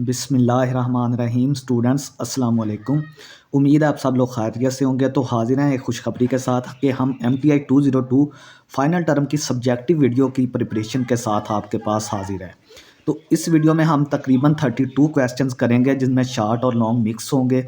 बिस्मिल्लाहिर्रहमानिर्रहीम। स्टूडेंट्स अस्सलाम वालेकुम। उम्मीद है आप सब लोग खैरियत से होंगे। तो हाजिर हैं एक खुशखबरी के साथ कि हम MTI 202 फाइनल टर्म की सब्जेक्टिव वीडियो की प्रिपरेशन के साथ आपके पास हाजिर हैं। तो इस वीडियो में हम तकरीबन 32 क्वेश्चंस करेंगे जिनमें शॉर्ट और लॉन्ग मिक्स होंगे।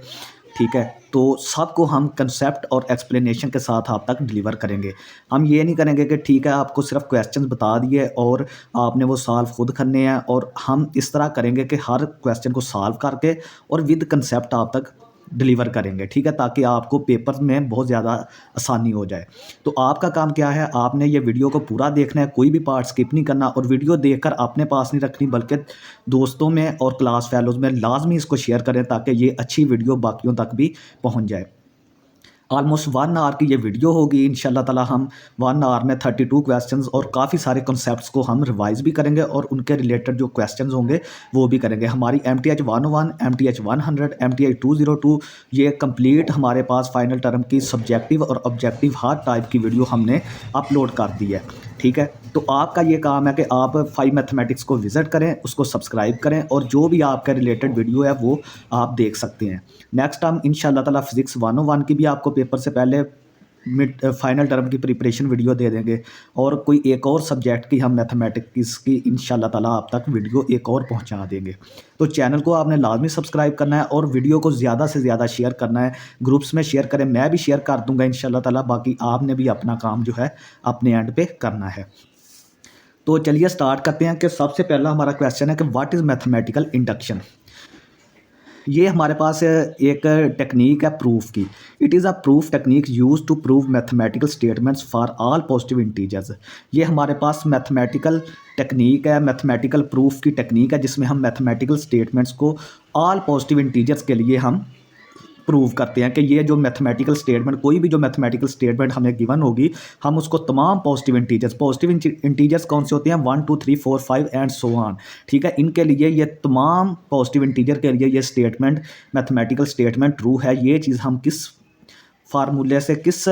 ठीक है, तो सबको हम कंसेप्ट और एक्सप्लेनेशन के साथ आप तक डिलीवर करेंगे। हम ये नहीं करेंगे कि ठीक है आपको सिर्फ क्वेश्चंस बता दिए और आपने वो सॉल्व खुद करने हैं, और हम इस तरह करेंगे कि हर क्वेश्चन को सॉल्व करके और विद कंसेप्ट आप तक डिलीवर करेंगे। ठीक है, ताकि आपको पेपर में बहुत ज़्यादा आसानी हो जाए। तो आपका काम क्या है, आपने ये वीडियो को पूरा देखना है, कोई भी पार्ट स्किप नहीं करना, और वीडियो देखकर अपने पास नहीं रखनी बल्कि दोस्तों में और क्लास फेलोज़ में लाजमी इसको शेयर करें ताकि ये अच्छी वीडियो बाकियों तक भी पहुंच जाए। ऑलमोस्ट 1 आवर की ये वीडियो होगी। इंशाल्लाह ताला हम 1 आवर में 32 क्वेश्चंस और काफ़ी सारे कॉन्सेप्ट्स को हम रिवाइज भी करेंगे और उनके रिलेटेड जो क्वेश्चंस होंगे वो भी करेंगे। हमारी MTH 101, MTH 100, MTI 202 ये कंप्लीट हमारे पास फाइनल टर्म की सब्जेक्टिव और ऑब्जेक्टिव हर टाइप की वीडियो हमने अपलोड कर दी है। ठीक है, तो आपका ये काम है कि आप 5 मैथमेटिक्स को विज़िट करें, उसको सब्सक्राइब करें, और जो भी आपका रिलेटेड वीडियो है वो आप देख सकते हैं। नेक्स्ट हम इंशाल्लाह ताला फिज़िक्स 101 की भी आपको पेपर से पहले मिड फाइनल टर्म की प्रिपरेशन वीडियो दे देंगे, और कोई एक और सब्जेक्ट की हम मैथमेटिक्स की इंशाल्लाह ताला आप तक वीडियो एक और पहुंचा देंगे। तो चैनल को आपने लाजमी सब्सक्राइब करना है और वीडियो को ज़्यादा से ज़्यादा शेयर करना है, ग्रुप्स में शेयर करें, मैं भी शेयर कर दूंगा इंशाल्लाह ताला। बाकी आपने भी अपना काम जो है अपने एंड पे करना है। तो चलिए स्टार्ट करते हैं कि सबसे पहला हमारा क्वेश्चन है कि व्हाट इज़ मैथमेटिकल इंडक्शन। ये हमारे पास एक टेक्निक है प्रूफ की। It is a proof technique use to prove mathematical statements for all positive integers. ये हमारे पास मैथमेटिकल टेक्निक है, मैथमेटिकल प्रूफ की टेक्निक है जिसमें हम मैथमेटिकल स्टेटमेंट्स को ऑल पॉजिटिव इंटीजर्स के लिए हम प्रूव करते हैं कि ये जो मैथमेटिकल स्टेटमेंट, कोई भी जो मैथमेटिकल स्टेटमेंट हमें गिवन होगी, हम उसको तमाम पॉजिटिव इंटीजर्स कौन से होते हैं 1 2 3 4 5 एंड सो ऑन। ठीक है, इनके लिए ये तमाम पॉजिटिव इंटीजर के लिए ये स्टेटमेंट, मैथमेटिकल स्टेटमेंट ट्रू है। ये चीज़ हम किस फार्मूले से, किस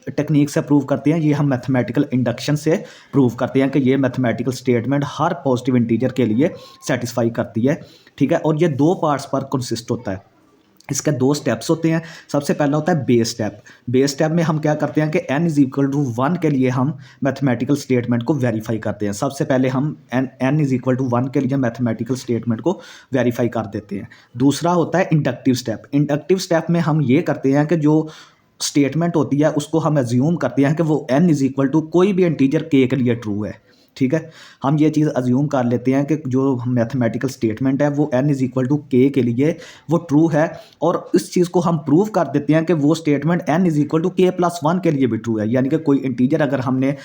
टेक्निक से प्रूव करते हैं, ये हम मैथमेटिकल इंडक्शन से प्रूव करते हैं कि ये मैथमेटिकल स्टेटमेंट हर पॉजिटिव इंटीजर के लिए सेटिस्फाई करती है। ठीक है, और ये 2 पार्ट्स पर कंसिस्ट होता है। इसके 2 स्टेप्स होते हैं। सबसे पहला होता है बेस स्टेप। बेस स्टेप में हम क्या करते हैं कि n=1 के लिए हम मैथमेटिकल स्टेटमेंट को वेरीफाई करते हैं। सबसे पहले हम n=1 के लिए मैथमेटिकल स्टेटमेंट को वेरीफाई कर देते हैं। दूसरा होता है इंडक्टिव स्टेप। इंडक्टिव स्टेप में हम ये करते हैं कि जो स्टेटमेंट होती है उसको हम एज्यूम करते हैं कि वो n= कोई भी इंटीजर k के लिए ट्रू है। ठीक है, हम ये चीज़ अज्यूम कर लेते हैं कि जो मैथमेटिकल स्टेटमेंट है वो n=k के लिए वो ट्रू है, और इस चीज़ को हम प्रूव कर देते हैं कि वो स्टेटमेंट n=k+1 के लिए भी ट्रू है। यानी कि कोई इंटीजर अगर हमने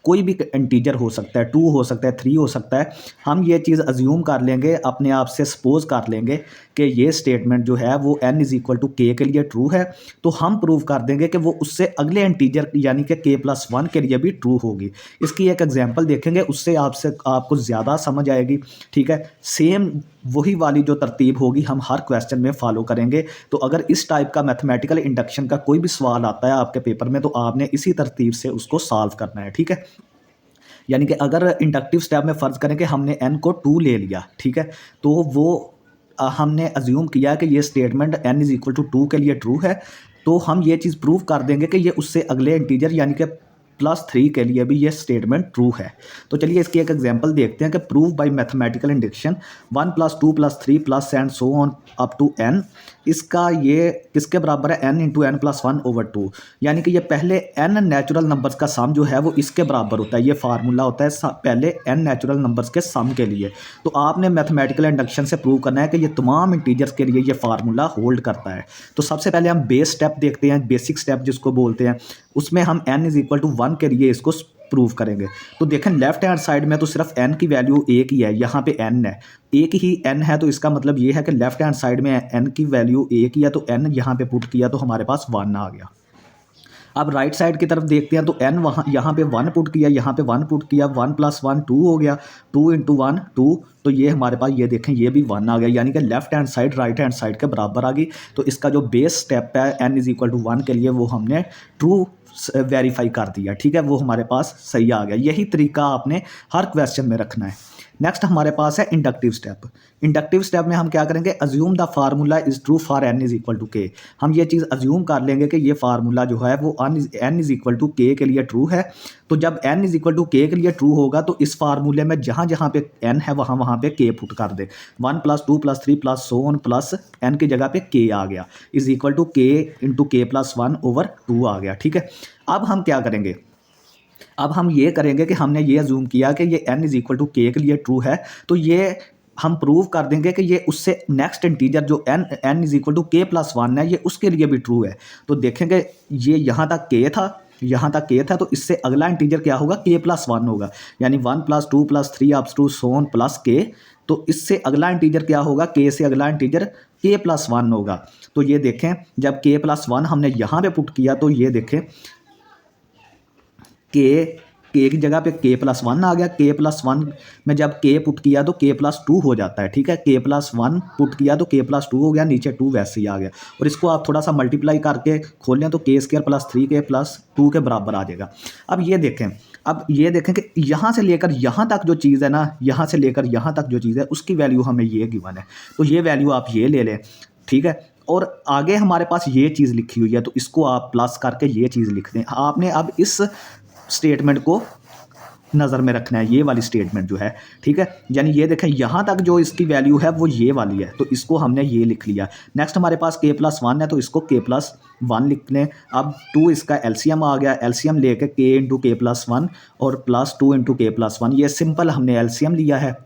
कोई भी इंटीजर हो सकता है, 2 हो सकता है, 3 हो सकता है, हम ये चीज़ अज्यूम कर लेंगे, अपने आप से सपोज कर लेंगे कि ये स्टेटमेंट जो है वो n=k के लिए ट्रू है, तो हम प्रूव कर देंगे कि वो उससे अगले इंटीजर यानी कि k+1 के लिए भी ट्रू होगी। इसकी एक एग्जांपल देखेंगे, उससे आपको ज़्यादा समझ आएगी। ठीक है, सेम वही वाली जो तरतीब होगी हम हर क्वेश्चन में फॉलो करेंगे। तो अगर इस टाइप का मैथमेटिकल इंडक्शन का कोई भी सवाल आता है आपके पेपर में, तो आपने इसी तरतीब से उसको सॉल्व करना है। ठीक है, यानी कि अगर इंडक्टिव स्टेप में फ़र्ज़ करें कि हमने n को 2 ले लिया, ठीक है, तो वो हमने अज्यूम किया कि ये स्टेटमेंट n=2 के लिए ट्रू है, तो हम ये चीज़ प्रूव कर देंगे कि ये उससे अगले इंटीजर यानी कि +3 के लिए भी ये स्टेटमेंट ट्रू है। तो चलिए इसकी एक एग्जांपल देखते हैं कि prove by mathematical induction 1 + 2 + 3 + and so on up to n। इसका ये किसके बराबर है, n × n+1/2। यानी कि ये पहले n नेचुरल नंबर्स का सम जो है वो इसके बराबर होता है। ये फार्मूला होता है पहले n नेचुरल नंबर्स के सम के लिए। तो आपने मैथमेटिकल इंडक्शन से प्रूव करना है कि ये तमाम इंटीजर्स के लिए ये फार्मूला होल्ड करता है। तो सबसे पहले हम बेस स्टेप देखते हैं, बेसिक स्टेप जिसको बोलते हैं, उसमें हम n=1 के लिए इसको प्रूव करेंगे। तो देखें लेफ्ट हैंड साइड में तो सिर्फ n की वैल्यू एक ही है, यहाँ पे n है, एक ही n है, तो इसका मतलब ये है कि लेफ्ट हैंड साइड में n की वैल्यू एक ही है, तो n यहाँ पे पुट किया तो हमारे पास 1 आ गया। अब राइट साइड की तरफ देखते हैं तो n वहाँ यहाँ पे 1 पुट किया, यहाँ पे 1 पुट किया, 1 + 1 2 हो गया, 2 × 1 2, तो ये हमारे पास ये देखें ये भी 1 आ गया, यानी कि left hand side right hand side के बराबर आ गई। तो इसका जो बेस स्टेप है n=1 के लिए वो हमने ट्रू वेरीफाई कर दिया। ठीक है, वो हमारे पास सही आ गया। यही तरीका आपने हर क्वेश्चन में रखना है। नेक्स्ट हमारे पास है इंडक्टिव स्टेप। इंडक्टिव स्टेप में हम क्या करेंगे, assume the formula is true for n is equal to K. हम ये चीज़ अज्यूम कर लेंगे कि ये फार्मूला जो है वो n इज इक्वल टू के लिए ट्रू है। तो जब n इज इक्वल टू के लिए ट्रू होगा तो इस फार्मूले में जहाँ जहाँ पे n है वहाँ वहाँ पे k पुट कर दे। 1 + 2 + 3 + सो ऑन प्लस n की जगह पे k आ गया, इज इक्वल टू के इंटू के प्लस 1/2 आ गया। ठीक है, अब हम क्या करेंगे, अब हम ये करेंगे कि हमने ये अज्यूम किया कि ये n इज इक्वल टू के लिए ट्रू है, तो ये हम प्रूव कर देंगे कि ये उससे नेक्स्ट इंटीजर जो n इज इक्वल टू के प्लस 1 है ये उसके लिए भी ट्रू है। तो देखेंगे ये यहाँ तक k था, यहाँ तक k था, तो इससे अगला इंटीजर क्या होगा, k प्लस 1 होगा, यानी 1 + 2 + 3 up to so on plus k। तो इससे अगला इंटीजर क्या होगा, k से अगला इंटीजर k प्लस 1 होगा। तो ये देखें जब k प्लस 1 हमने यहाँ पे पुट किया तो ये देखें के की जगह पे k प्लस 1 आ गया। k प्लस 1 में जब k पुट किया तो k प्लस 2 हो जाता है। ठीक है, k प्लस 1 पुट किया तो k प्लस 2 हो गया, नीचे 2 वैसे ही आ गया। और इसको आप थोड़ा सा मल्टीप्लाई करके खोल लें तो k² + 3k + 2 के बराबर आ जाएगा। अब ये देखें कि यहाँ से लेकर यहाँ तक जो चीज़ है ना, यहाँ से लेकर यहाँ तक जो चीज़ है उसकी वैल्यू हमें ये गिवन है, तो ये वैल्यू आप ये ले लें। ठीक है, और आगे हमारे पास ये चीज़ लिखी हुई है तो इसको आप प्लस करके ये चीज़ लिख दें। आपने अब इस स्टेटमेंट को नज़र में रखना है, ये वाली स्टेटमेंट जो है। ठीक है, यानी ये देखें यहाँ तक जो इसकी वैल्यू है वो ये वाली है, तो इसको हमने ये लिख लिया। नेक्स्ट हमारे पास k प्लस 1 है तो इसको k प्लस 1 लिख लें। अब 2 इसका एलसीएम आ गया, एलसीएम लेके k इंटू के प्लस 1 और प्लस 2 इंटू के प्लस 1, ये सिंपल हमने एलसीएम लिया है।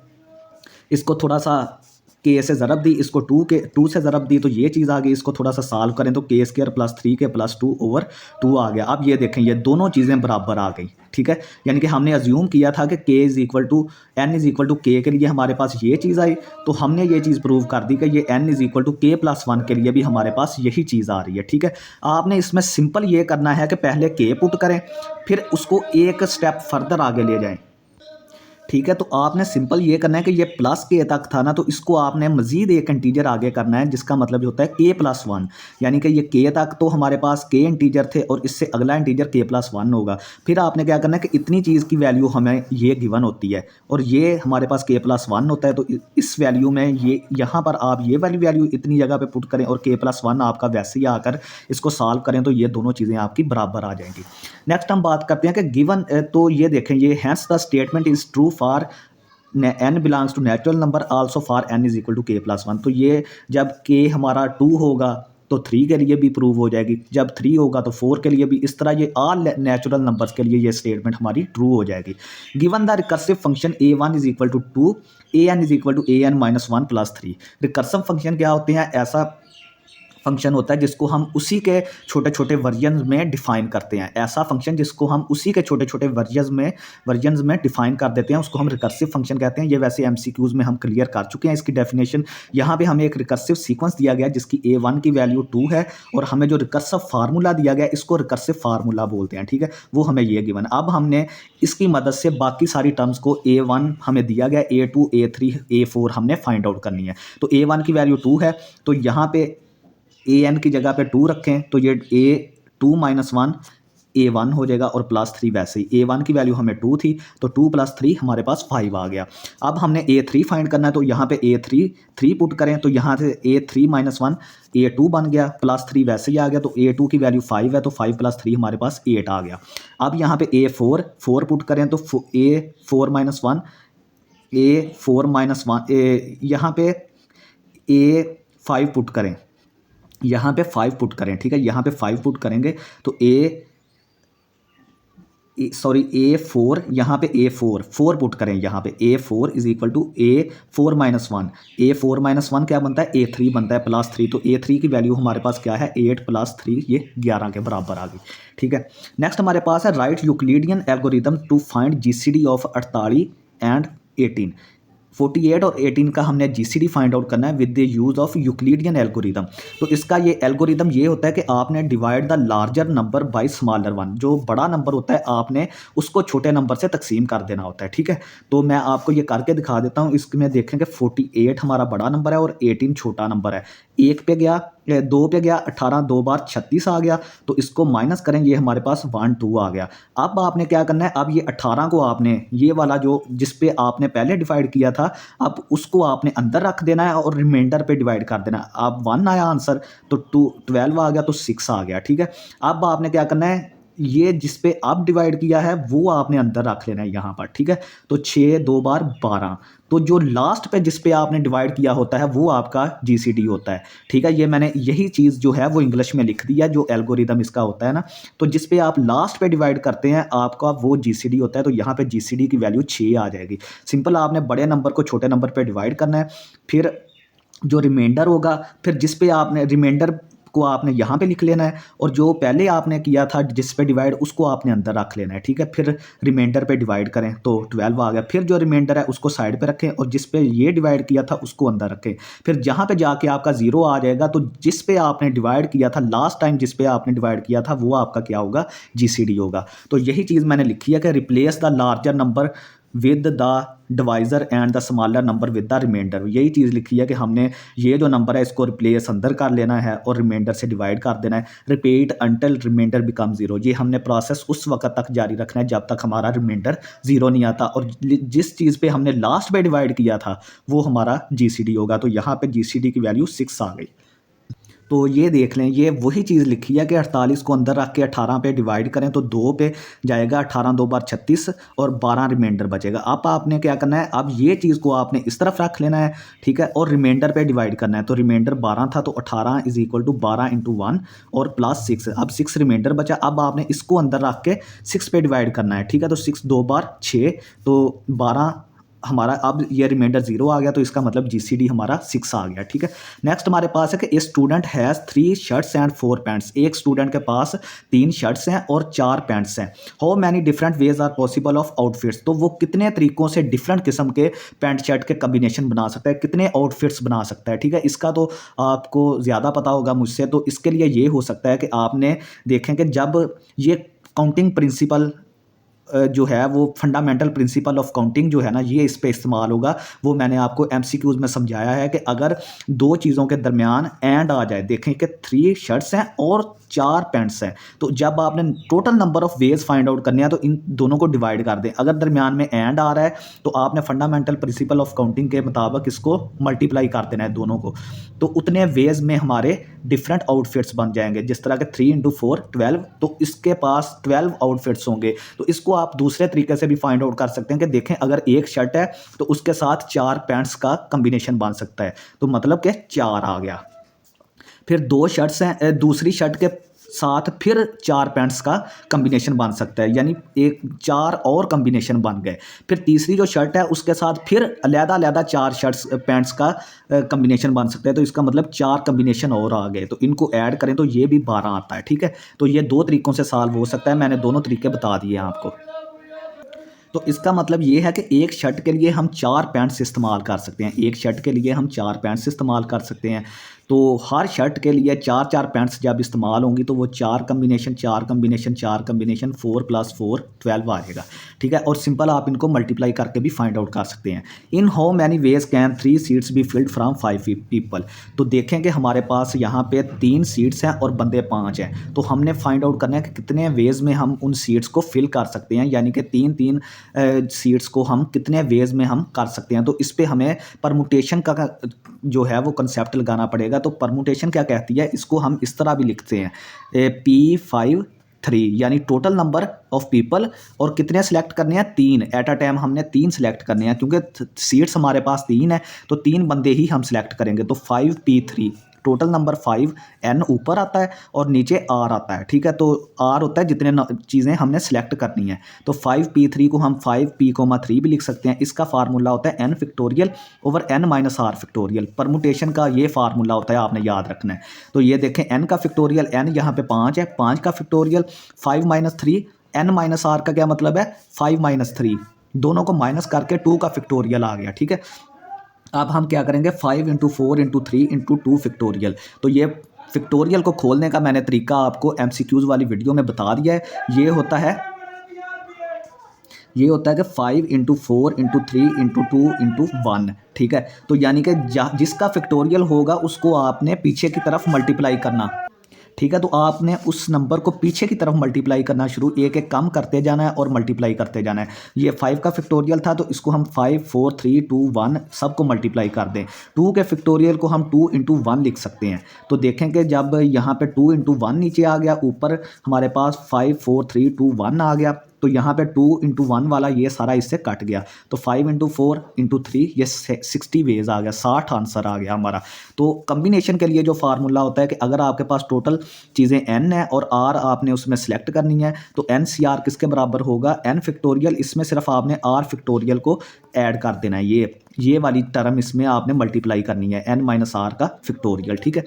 इसको थोड़ा सा k से ज़रब दी, इसको 2 से ज़रब दी, तो ये चीज़ आ गई। इसको थोड़ा सा सॉल्व करें तो k² + 3k + 2/2 आ गया। अब ये देखें ये दोनों चीज़ें बराबर आ गई। ठीक है, यानी कि हमने अज्यूम किया था कि k is equal to n is equal to के लिए हमारे पास ये चीज़ आई, तो हमने ये चीज़ प्रूव कर दी कि ये n इज इक्वल टू के प्लस 1 के लिए भी हमारे पास यही चीज़ आ रही है। ठीक है, आपने इसमें सिंपल ये करना है कि पहले k पुट करें, फिर उसको एक स्टेप फर्दर आगे ले जाएं। ठीक है, तो आपने सिंपल ये करना है कि ये प्लस k तक था ना, तो इसको आपने मज़ीद एक इंटीजर आगे करना है, जिसका मतलब होता है k प्लस 1, यानी कि ये k तक तो हमारे पास k इंटीजर थे और इससे अगला इंटीजर k प्लस 1 होगा। फिर आपने क्या करना है कि इतनी चीज़ की वैल्यू हमें ये गिवन होती है और ये हमारे पास k प्लस 1 होता है, तो इस वैल्यू में ये यहाँ पर आप ये वाली वैल्यू इतनी जगह पर पुट करें और k प्लस 1 आपका वैसे ही आकर इसको सॉल्व करें तो ये दोनों चीज़ें आपकी बराबर आ जाएंगी। नेक्स्ट हम बात करते हैं कि गिवन, तो ये देखें ये hence the statement is true for n belongs to natural number also for n is equal to k plus 1। तो ये जब k हमारा 2 होगा तो 3 के लिए भी प्रूव हो जाएगी, जब 3 होगा तो 4 के लिए भी, इस तरह ये ऑल नेचुरल नंबर्स के लिए ये स्टेटमेंट हमारी ट्रू हो जाएगी। Given the recursive function a1 is equal to 2 an is equal to an - 1 + 3। Recursive function क्या होते हैं, ऐसा फंक्शन होता है जिसको हम उसी के छोटे छोटे वर्जन में डिफाइन करते हैं। ऐसा फंक्शन जिसको हम उसी के छोटे छोटे वर्जन्स में डिफाइन कर देते हैं उसको हम रिकर्सिव फंक्शन कहते हैं। ये वैसे एमसीक्यूज में हम क्लियर कर चुके हैं इसकी डेफिनेशन। यहाँ पे हमें एक रिकर्सिव सीक्वेंस दिया गया जिसकी a1 की वैल्यू 2 है और हमें जो रिकर्सिव फार्मूला दिया गया इसको रिकर्सिव फार्मूला बोलते हैं। ठीक है, वो हमें ये गिवन। अब हमने इसकी मदद से बाकी सारी टर्म्स को a1 हमें दिया गया, a2 a3 a4 हमने फाइंड आउट करनी है। तो a1 की वैल्यू 2 है तो यहाँ पे an की जगह पे 2 रखें तो ये a2 - 1 a1 हो जाएगा और +3 वैसे ही। a1 की वैल्यू हमें 2 थी तो 2 + 3 हमारे पास 5 आ गया। अब हमने a3 फाइंड करना है तो यहाँ पे a3 पुट करें तो यहाँ से a3 - 1 a2 बन गया, +3 वैसे ही आ गया। तो a2 की वैल्यू 5 है तो 5 + 3 हमारे पास 8 आ गया। अब यहाँ पे a4 पुट करें तो a4 - 1 यहाँ पे a5 पुट करें, यहाँ पे 5 पुट करें। ठीक है, यहाँ पे 5 पुट करेंगे तो a4 यहाँ पे a4 पुट करें, यहाँ पे a4 is equal to a4 - 1। a4 - 1 क्या बनता है, a3 बनता है +3। तो a3 की वैल्यू हमारे पास क्या है 8 + 3 ये 11 के बराबर आ गई। ठीक है, नेक्स्ट हमारे पास है right Euclidean algorithm to find GCD of 48 and 18। 48 और 18 का हमने जीसीडी फाइंड आउट करना है with the use of Euclidean algorithm. तो इसका ये एल्गोरिथम ये होता है कि आपने divide the larger number by smaller one, जो बड़ा नंबर होता है आपने उसको छोटे नंबर से तकसीम कर देना होता है। ठीक है, तो मैं आपको ये करके दिखा देता हूँ। इसमें देखें कि 48 हमारा बड़ा नंबर है और 18 छोटा नंबर है। 1 पे गया, 2 पे गया, 18 2 बार 36 आ गया। तो इसको माइनस करें, ये हमारे पास 1 2 आ गया। अब आपने क्या करना है, अब ये 18 को आपने ये वाला जो जिस पे आपने पहले डिवाइड किया था, अब उसको आपने अंदर रख देना है और रिमाइंडर पे डिवाइड कर देना है। अब 1 आया आंसर, तो 12 आ गया, तो 6 आ गया, ठीक है। अब आपने क्या करना है, ये जिस पे आप डिवाइड किया है वो आपने अंदर रख लेना है यहाँ पर, ठीक है। तो 6 2 बार 12, तो जो लास्ट पे जिस पे आपने डिवाइड किया होता है वो आपका जीसीडी होता है, ठीक है। ये मैंने यही चीज़ जो है वो इंग्लिश में लिख दिया, जो एल्गोरिदम इसका होता है ना। तो जिस पे आप लास्ट पे डिवाइड करते हैं आपका वो जीसीडी होता है। तो यहाँ पे जीसीडी की वैल्यू 6 आ जाएगी। सिंपल, आपने बड़े नंबर को छोटे नंबर पे डिवाइड करना है, फिर जो रिमाइंडर होगा, फिर जिस पे आपने रिमाइंडर को आपने यहाँ पे लिख लेना है, और जो पहले आपने किया था जिस पे डिवाइड उसको आपने अंदर रख लेना है, ठीक है। फिर रिमाइंडर पे डिवाइड करें तो 12 आ गया, फिर जो रिमाइंडर है उसको साइड पे रखें और जिस पे ये डिवाइड किया था उसको अंदर रखें। फिर जहाँ पे जाके आपका 0 आ जाएगा, तो जिस पे आपने डिवाइड किया था लास्ट टाइम, जिस पे आपने डिवाइड किया था वो आपका क्या होगा, जीसीडी होगा। तो यही चीज़ मैंने लिखी है कि replace the larger number with the divisor and the smaller number with the remainder. यही चीज़ लिखी है कि हमने ये जो नंबर है इसको रिप्लेस अंदर कर लेना है और रिमाइंडर से डिवाइड कर देना है। रिपीट अंटिल रिमाइंडर बिकम 0, ये हमने प्रोसेस उस वक्त तक जारी रखना है जब तक हमारा रिमाइंडर 0 नहीं आता, और जिस चीज़ पे हमने लास्ट पे डिवाइड किया था वो हमारा जीसीडी होगा। तो यहाँ पे जीसीडी की वैल्यू 6 आ गई। तो ये देख लें, ये वही चीज़ लिखी है कि 48 को अंदर रख के 18 पे डिवाइड करें तो 2 पे जाएगा, 18 2 बार 36 और 12 रिमाइंडर बचेगा। अब आपने क्या करना है, अब ये चीज़ को आपने इस तरफ रख लेना है, ठीक है, और रिमाइंडर पे डिवाइड करना है। तो रिमाइंडर 12 था, तो 18 इज इक्वल टू 12 इंटू 1 और प्लस 6। अब 6 रिमाइंडर बचा, अब आपने इसको अंदर रख के 6 पे डिवाइड करना है, ठीक है। तो 6 2 बार 6, तो 12 हमारा, अब ये रिमाइंडर 0 आ गया, तो इसका मतलब जीसीडी हमारा 6 आ गया, ठीक है। नेक्स्ट हमारे पास है कि a student has 3 shirts and 4 pants. एक स्टूडेंट के पास 3 शर्ट्स हैं और 4 पैंट्स हैं। How many different ways are possible of outfits, तो वो कितने तरीकों से डिफरेंट किस्म के पैंट शर्ट के कम्बिनेशन बना सकता है, कितने आउटफिट्स बना सकता है, ठीक है। इसका तो आपको ज़्यादा पता होगा मुझसे, तो इसके लिए ये हो सकता है कि आपने देखें कि जब ये काउंटिंग प्रिंसिपल जो है वो फंडामेंटल प्रिंसिपल ऑफ काउंटिंग जो है ना, ये इस पे इस्तेमाल होगा। वो मैंने आपको एमसीक्यूज में समझाया है कि अगर दो चीज़ों के दरमियान एंड आ जाए, देखें कि 3 शर्ट्स हैं और 4 पैंट्स हैं, तो जब आपने total number of ways find out करने हैं तो इन दोनों को डिवाइड कर दें। अगर दरमियान में एंड आ रहा है तो आपने फंडामेंटल प्रिंसिपल ऑफ काउंटिंग के मुताबिक इसको मल्टीप्लाई कर देना है दोनों को, तो उतने वेज में हमारे डिफरेंट आउटफिट्स बन जाएंगे। जिस तरह के 3 इंटू 4 12, तो इसके पास 12 आउटफिट्स होंगे। तो इसको आप दूसरे तरीके से भी फाइंड आउट कर सकते हैं कि देखें अगर एक शर्ट है तो उसके साथ 4 पैंट्स का कम्बिनेशन बन सकता है, तो मतलब कि 4 आ गया। फिर 2 शर्ट्स हैं, दूसरी शर्ट के साथ फिर 4 पैंट्स का कम्बिनेशन बन सकता है, यानी एक 4 और कम्बिनेशन बन गए। फिर तीसरी जो शर्ट है उसके साथ फिर अलग-अलग 4 शर्ट्स पैंट्स का कम्बिनेशन बन सकता है, तो इसका मतलब 4 कम्बिनेशन और आ गए। तो इनको ऐड करें तो ये भी 12 आता है, ठीक है। तो ये 2 तरीकों से सॉल्व हो सकता है, मैंने दोनों तरीके बता दिए हैं आपको। तो इसका मतलब ये है कि एक शर्ट के लिए हम 4 पैंट्स इस्तेमाल कर सकते हैं, एक शर्ट के लिए हम 4 पैंट्स इस्तेमाल कर सकते हैं। तो हर शर्ट के लिए 4 पैंट्स जब इस्तेमाल होंगी तो वो 4 कम्बिनेशन 4 कम्बिनेशन 4 कम्बिनेशन 4 + 4 12 आ जाएगा, ठीक है। और सिंपल आप इनको मल्टीप्लाई करके भी फाइंड आउट कर सकते हैं। In how many ways can 3 seats be filled from 5 people, तो देखें कि हमारे पास यहाँ पे 3 सीट्स हैं और बंदे 5 हैं, तो हमने फाइंड आउट करना है कि कितने वेज में हम उन सीट्स को फिल कर सकते हैं, यानी कि 3 सीट्स को हम कितने वेज में हम कर सकते हैं। तो इस पर हमें परमुटेशन का जो है वो कंसेप्ट लगाना पड़ेगा। तो परमुटेशन क्या कहती है, इसको हम इस तरह भी लिखते हैं P5 3, यानी टोटल नंबर ऑफ पीपल, और कितने सेलेक्ट करने हैं 3 एट अ टाइम, हमने 3 सेलेक्ट करने हैं क्योंकि सीट्स हमारे पास 3 है, तो 3 बंदे ही हम सेलेक्ट करेंगे। तो 5P3 टोटल नंबर 5, N ऊपर आता है और नीचे R आता है, ठीक है। तो R होता है जितने चीज़ें हमने सेलेक्ट करनी है। तो 5P3 को हम 5P3 भी लिख सकते हैं। इसका फार्मूला होता है N factorial over N minus R factorial. Permutation का ये फार्मूला होता है, आपने याद रखना है। तो ये देखें N का फैक्टोरियल, N यहाँ पे 5 है, 5 का फैक्टोरियल 5 - 3, N माइनस R का क्या मतलब है 5 - 3, दोनों को माइनस करके 2 का फैक्टोरियल आ गया, ठीक है। अब हम क्या करेंगे 5 × 4 × 3 × 2 फैक्टोरियल। तो ये फैक्टोरियल को खोलने का मैंने तरीका आपको MCQs वाली वीडियो में बता दिया है। ये होता है ये होता है कि 5 इंटू 4 इंटू 3 इंटू 2 इंटू 1, ठीक है। तो यानी कि जिसका फैक्टोरियल होगा उसको आपने पीछे की तरफ मल्टीप्लाई करना, ठीक है। तो आपने उस नंबर को पीछे की तरफ मल्टीप्लाई करना शुरू, एक एक कम करते जाना है और मल्टीप्लाई करते जाना है। ये 5 का फैक्टोरियल था तो इसको हम 5 4 3 2 1 सबको मल्टीप्लाई कर दें। 2 के फैक्टोरियल को हम 2 इंटू 1 लिख सकते हैं। तो देखेंगे जब यहाँ पे 2 इंटू 1 नीचे आ गया, ऊपर हमारे पास 5 4 3 2 1 आ गया, तो यहाँ पे 2 इंटू 1 वाला ये सारा इससे कट गया। तो 5 इंटू 4 इंटू 3 ये 60 वेज आ गया, 60 आंसर आ गया हमारा। तो कम्बिनेशन के लिए जो फार्मूला होता है कि अगर आपके पास टोटल चीज़ें n है और r आपने उसमें सेलेक्ट करनी है तो n सी आर किसके बराबर होगा, n फैक्टोरियल, इसमें सिर्फ आपने r फैक्टोरियल को ऐड कर देना है। ये वाली टर्म इसमें आपने मल्टीप्लाई करनी है, n माइनस आर का फैक्टोरियल, ठीक है।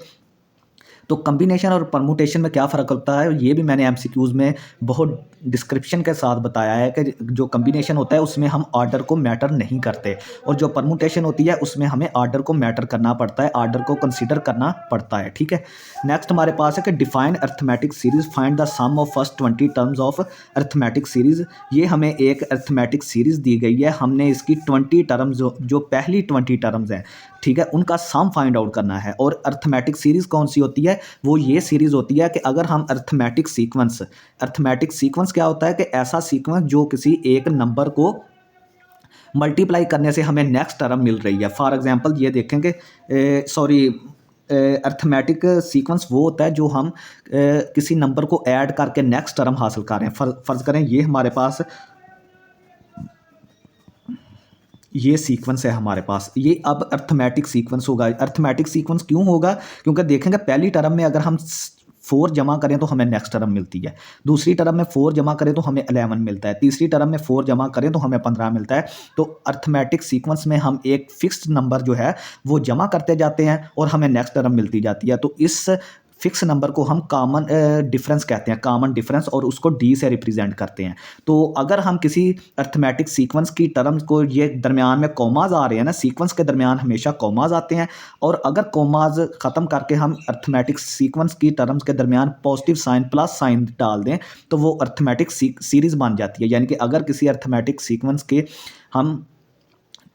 तो कम्बिनेशन और परमुटेशन में क्या फ़र्क होता है, ये भी मैंने एमसीक्यूज़ में बहुत डिस्क्रिप्शन के साथ बताया है कि जो कम्बिनेशन होता है उसमें हम ऑर्डर को मैटर नहीं करते, और जो परमुटेशन होती है उसमें हमें ऑर्डर को मैटर करना पड़ता है, ऑर्डर को कंसीडर करना पड़ता है, ठीक है। नेक्स्ट हमारे पास है कि define arithmetic series, find the sum of first 20 terms of arithmetic series. ये हमें एक अर्थमेटिक सीरीज़ दी गई है, हमने इसकी 20 टर्म्स जो पहली 20 टर्म्स हैं, ठीक है, उनका सम फाइंड आउट करना है। और अर्थमेटिक सीरीज़ कौन सी होती है, वो ये सीरीज़ होती है कि अगर हम अर्थमेटिक सीक्वेंस क्या होता है कि ऐसा सीक्वेंस जो किसी एक नंबर को मल्टीप्लाई करने से हमें नेक्स्ट टर्म मिल रही है। फॉर एग्जांपल ये देखेंगे, अर्थमेटिक सीक्वेंस वो होता है जो हम किसी नंबर को ऐड करके नेक्स्ट टर्म हासिल कर रहे हैं। फ़र्ज़ करें ये हमारे पास ये सीक्वेंस है हमारे पास, ये अब अर्थमेटिक सीक्वेंस होगा। अर्थमेटिक सीक्वेंस क्यों होगा, क्योंकि देखेंगे पहली टर्म में अगर हम 4 जमा करें तो हमें नेक्स्ट टर्म मिलती है, दूसरी टर्म में 4 जमा करें तो हमें 11 मिलता है, तीसरी टर्म में 4 जमा करें तो हमें 15 मिलता है। तो अर्थमेटिक सीक्वेंस में हम एक फिक्स्ड नंबर जो है वो जमा करते जाते हैं और हमें नेक्स्ट टर्म मिलती जाती है। तो इस फिक्स नंबर को हम कॉमन डिफरेंस कहते हैं, कॉमन डिफरेंस, और उसको डी से रिप्रेजेंट करते हैं। तो अगर हम किसी अर्थमेटिक सीक्वेंस की टर्म्स को, ये दरमियान में कॉमाज आ रहे हैं ना, सीक्वेंस के दरमियान हमेशा कॉमाज आते हैं, और अगर कॉमाज ख़त्म करके हम अर्थमेटिक सीक्वेंस की टर्म्स के दरमियान पॉजिटिव साइन प्लस साइन डाल दें तो वो अर्थमेटिक सीरीज़ बन जाती है। यानी कि अगर किसी अर्थमेटिक सीक्वेंस के हम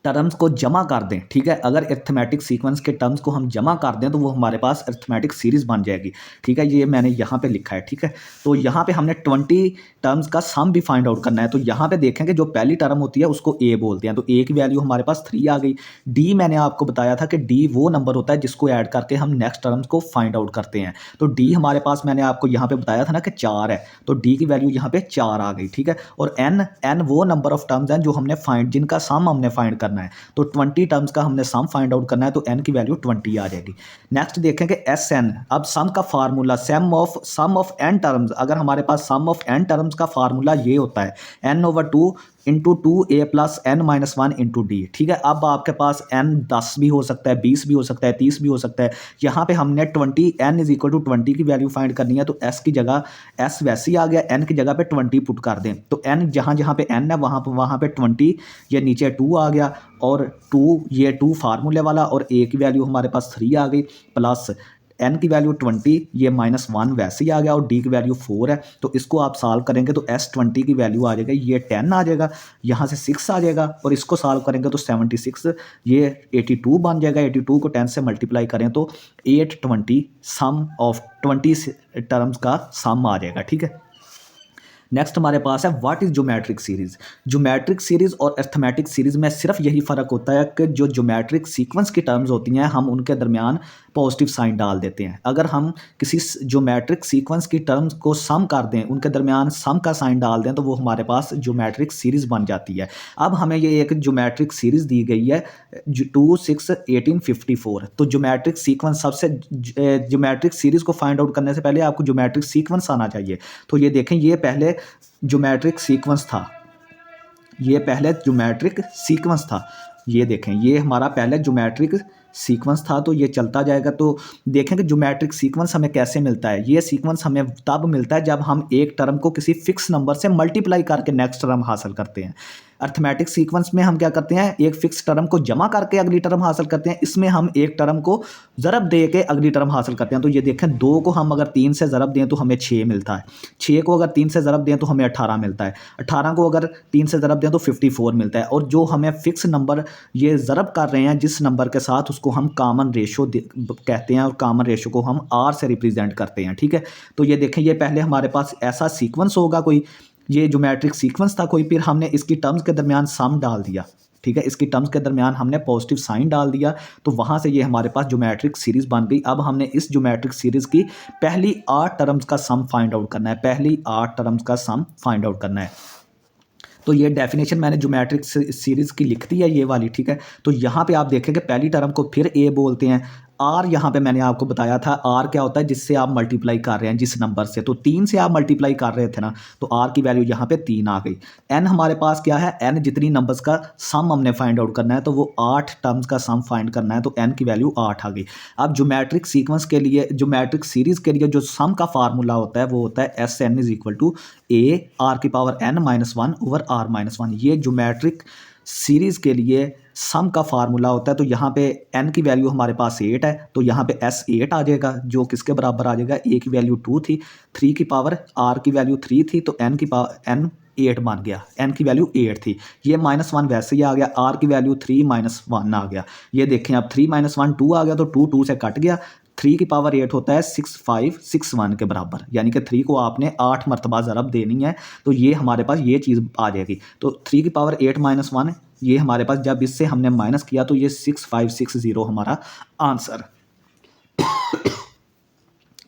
टर्म्स को जमा कर दें, ठीक है, अगर अर्थमेटिक सीक्वेंस के टर्म्स को हम जमा कर दें तो वो हमारे पास अर्थमेटिक सीरीज़ बन जाएगी, ठीक है। ये मैंने यहाँ पे लिखा है, ठीक है। तो यहाँ पे हमने 20 टर्म्स का सम भी फाइंड आउट करना है। तो यहाँ पे देखेंगे जो पहली टर्म होती है उसको ए बोलते हैं, तो ए की वैल्यू हमारे पास 3 आ गई। डी मैंने आपको बताया था कि डी वो नंबर होता है जिसको ऐड करके हम नेक्स्ट टर्म्स को फाइंड आउट करते हैं। तो डी हमारे पास, मैंने आपको यहाँ पे बताया था ना कि 4 है, तो डी की वैल्यू यहाँ पे 4 आ गई, ठीक है। और एन वो नंबर ऑफ टर्म्स हैं जो हमने जिनका सम हमने फाइंड करना है। तो 20 टर्म्स का हमने सम फाइंड आउट करना है, तो n की वैल्यू 20 आ जाएगी। नेक्स्ट देखेंगे एस एन। अब सम का formula, sum of n terms, अगर हमारे पास सम ऑफ n टर्म्स का फार्मूला ये होता है n/2 into 2a plus n-1 into D, ठीक है। अब आपके पास n 10 भी हो सकता है, 20 भी हो सकता है, 30 भी हो सकता है। यहाँ पे हमने 20 n इज इक्वल टू 20 की वैल्यू फाइंड करनी है, तो s की जगह s वैसे ही आ गया, n की जगह पे 20 पुट कर दें। तो n जहाँ जहाँ पे n है वहाँ पे 20, ये नीचे 2 आ गया, और 2 ये 2 फार्मूले वाला, और a की वैल्यू हमारे पास 3 आ गई, प्लस n की वैल्यू 20, ये -1 वैसे ही आ गया, और d की वैल्यू 4 है। तो इसको आप सॉल्व करेंगे तो s20 की वैल्यू आ जाएगा, ये 10 आ जाएगा, यहाँ से 6 आ जाएगा, और इसको सॉल्व करेंगे तो 76, ये 82 बन जाएगा। 82 को 10 से मल्टीप्लाई करें तो 820 सम ऑफ 20 टर्म्स का सम आ जाएगा, ठीक है। नेक्स्ट हमारे पास है what is geometric series. Geometric series और अर्थमेटिक सीरीज़ में सिर्फ यही फ़र्क होता है कि जो ज्योमेट्रिक सीक्वेंस की टर्म्स होती हैं हम उनके दरमियान पॉजिटिव साइन डाल देते हैं। अगर हम किसी ज्योमेट्रिक सीक्वेंस की टर्म्स को सम कर दें, उनके दरमियान सम का साइन डाल दें, तो वो हमारे पास ज्योमेट्रिक सीरीज़ बन जाती है। अब हमें ये एक ज्योमेट्रिक सीरीज़ दी गई है 2 6 18 54। तो ज्योमेट्रिक सीक्वेंस, सबसे ज्योमेट्रिक सीरीज़ को फाइंड आउट करने से पहले आपको ज्योमेट्रिक सीक्वेंस आना चाहिए। तो ये देखें, ये पहले ज्योमेट्रिक सीक्वेंस था, ये पहले ज्योमेट्रिक सीक्वेंस था, ये देखें, ये हमारा पहले ज्योमेट्रिक सीक्वेंस था। तो ये चलता जाएगा, तो देखेंगे ज्योमेट्रिक सीक्वेंस हमें कैसे मिलता है। ये सीक्वेंस हमें तब मिलता है जब हम एक टर्म को किसी फिक्स नंबर से मल्टीप्लाई करके नेक्स्ट टर्म हासिल करते हैं। अर्थमेटिक सीक्वेंस में हम क्या करते हैं, एक फिक्स टर्म को जमा करके अगली टर्म हासिल करते हैं, इसमें हम एक टर्म को ज़रब दे के अगली टर्म हासिल करते हैं। तो ये देखें 2 को हम अगर 3 से ज़रब दें तो हमें 6 मिलता है, 6 को अगर 3 से ज़रब दें तो हमें 18 मिलता है, 18 को अगर 3 से ज़रब दें तो 54 मिलता है। और जो हमें फिक्स नंबर ये ज़रब कर रहे हैं जिस नंबर के साथ, उसको हम कॉमन रेशो कहते हैं, और कॉमन रेशो को हम आर से रिप्रेजेंट करते हैं। ठीक है, तो ये देखें ये पहले हमारे पास ऐसा सीक्वेंस होगा कोई, ये ज्योमेट्रिक सीक्वेंस था कोई, फिर हमने इसकी टर्म्स के दरमियान सम डाल दिया। ठीक है, इसकी टर्म्स के दरमियान हमने पॉजिटिव साइन डाल दिया, तो वहाँ से ये हमारे पास ज्योमेट्रिक सीरीज़ बन गई। अब हमने इस ज्योमेट्रिक सीरीज़ की पहली 8 टर्म्स का सम फाइंड आउट करना है, पहली 8 टर्म्स का सम फाइंड आउट करना है। तो ये डेफिनेशन मैंने ज्योमेट्रिक सीरीज़ की लिख दी है ये वाली। ठीक है, तो यहाँ पे आप देखेंगे पहली टर्म को फिर ए बोलते हैं। आर यहाँ पे मैंने आपको बताया था, आर क्या होता है, जिससे आप मल्टीप्लाई कर रहे हैं जिस नंबर से, तो 3 से आप मल्टीप्लाई कर रहे थे ना, तो आर की वैल्यू यहाँ पे 3 आ गई। एन हमारे पास क्या है, एन जितनी नंबर्स का सम हमने फाइंड आउट करना है, तो वो 8 टर्म्स का सम फाइंड करना है, तो एन की वैल्यू 8 आ गई। अब ज्योमेट्रिक सीक्वेंस के लिए, ज्योमेट्रिक सीरीज़ के लिए जो सम का फार्मूला होता है वो होता है S N is equal to A R की power N minus 1 over R minus 1। ये ज्योमेट्रिक सीरीज़ के लिए सम का फार्मूला होता है। तो यहाँ पे n की वैल्यू हमारे पास 8 है, तो यहाँ पे s 8 आ जाएगा, जो किसके बराबर आ जाएगा, a की वैल्यू 2 थी, 3 की पावर r की वैल्यू 3 थी, तो n की पावर n 8 बन गया, n की वैल्यू 8 थी। ये -1 वैसे ही आ गया, r की वैल्यू 3 -1 आ गया। ये देखें अब 3 -1 2 आ गया, तो 2 2 से कट गया। 3 की पावर 8 होता है 6561 के बराबर, यानी कि 3 को आपने 8 मरतबा ज़रब देनी है, तो ये हमारे पास ये चीज़ आ जाएगी। तो 3 की पावर 8 -1 ये हमारे पास, जब इससे हमने माइनस किया तो ये 6560 हमारा आंसर।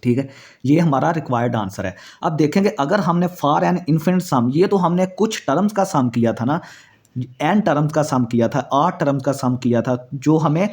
ठीक है, ये हमारा रिक्वायर्ड आंसर है। अब देखेंगे अगर हमने फॉर एन इन्फिनिट सम, ये तो हमने कुछ टर्म्स का सम किया था ना, एन टर्म्स का सम किया था, 8 टर्म्स का सम किया था, जो हमें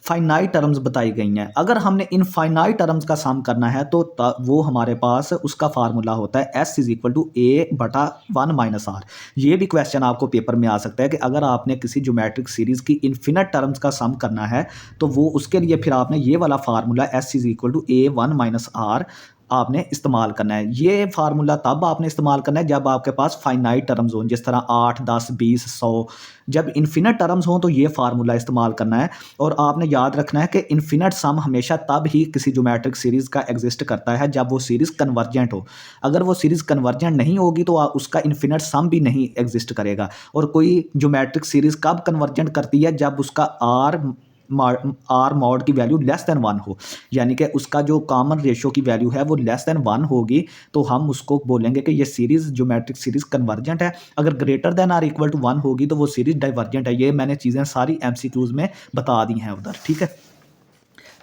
फाइनाइट टर्म्स बताई गई हैं। अगर हमने इन फाइनाइट टर्म्स का सम करना है तो वो हमारे पास उसका फार्मूला होता है s इज इक्वल टू ए बटा 1 माइनस आर। ये भी क्वेश्चन आपको पेपर में आ सकता है कि अगर आपने किसी ज्योमेट्रिक सीरीज़ की इन्फिनिट टर्म्स का सम करना है तो वो उसके लिए फिर आपने ये वाला formula s is equal to a 1 minus r आपने इस्तेमाल करना है। ये फार्मूला तब आपने इस्तेमाल करना है जब आपके पास फाइनाइट टर्म्स हों, जिस तरह 8, 10, 20, 100। जब इन्फिनिट टर्म्स हों तो ये फार्मूला इस्तेमाल करना है। और आपने याद रखना है कि इन्फिनिट सम हमेशा तब ही किसी ज्योमेट्रिक सीरीज़ का एग्जिस्ट करता है जब वो सीरीज़ कन्वर्जेंट हो। अगर वो सीरीज़ कन्वर्जेंट नहीं होगी तो उसका इन्फिनिट सम भी नहीं एग्जिस्ट करेगा। और कोई ज्योमेट्रिक सीरीज़ कब कन्वर्जेंट करती है, जब उसका आर मॉड की वैल्यू लेस दैन 1 हो, यानी कि उसका जो कॉमन रेशो की वैल्यू है वो लेस दैन 1 होगी, तो हम उसको बोलेंगे कि ये सीरीज़ ज्योमेट्रिक सीरीज़ कन्वर्जेंट है। अगर greater than or equal to 1 होगी तो वो सीरीज़ डाइवर्जेंट है। ये मैंने चीज़ें सारी MCQs में बता दी हैं उधर। ठीक है,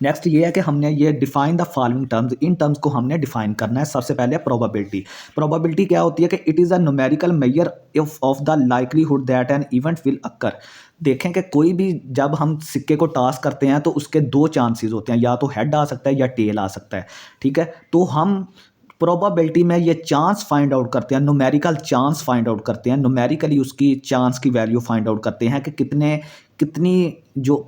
नेक्स्ट ये है कि हमने ये define the following terms, in terms को हमने डिफाइन करना है। सबसे पहले प्रोबेबिलिटी। प्रोबेबिलिटी क्या होती है कि it is a numerical measure of the likelihood that an event will occur. देखें कि कोई भी जब हम सिक्के को टॉस करते हैं तो उसके 2 चांसेस होते हैं, या तो हेड आ सकता है या टेल आ सकता है। ठीक है, तो हम प्रोबेबिलिटी में ये चांस फाइंड आउट करते हैं, न्यूमेरिकल चांस फाइंड आउट करते हैं, न्यूमेरिकली उसकी चांस की वैल्यू फाइंड आउट करते हैं कि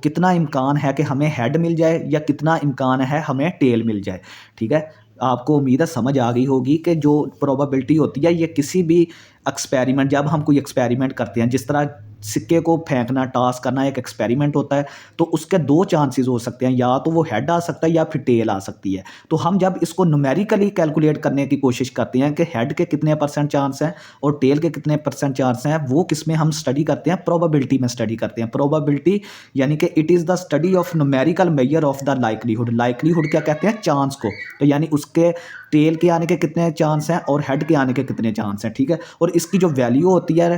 कितना इम्कान है कि हमें हेड मिल जाए या कितना इम्कान है हमें टेल मिल जाए। ठीक है, आपको उम्मीद है समझ आ गई होगी कि जो प्रोबेबिलिटी होती है ये किसी भी एक्सपेरिमेंट, जब हम कोई एक्सपेरिमेंट करते हैं, जिस तरह सिक्के को फेंकना, टॉस करना एक एक्सपेरिमेंट होता है, तो उसके 2 चांसेस हो सकते हैं, या तो वो हेड आ सकता है या फिर टेल आ सकती है। तो हम जब इसको न्यूमेरिकली कैलकुलेट करने की कोशिश करते हैं कि हेड के कितने % चांस हैं और टेल के कितने % चांस हैं, वो किस में हम स्टडी करते हैं, प्रोबेबिलिटी में स्टडी करते हैं। प्रोबेबिलिटी यानी कि it is the study of numerical measure of the likelihood. Likelihood क्या कहते हैं, चांस को, तो यानी उसके टेल के आने के कितने चांस हैं और हेड के आने के कितने चांस हैं। ठीक है, और इसकी जो वैल्यू होती है,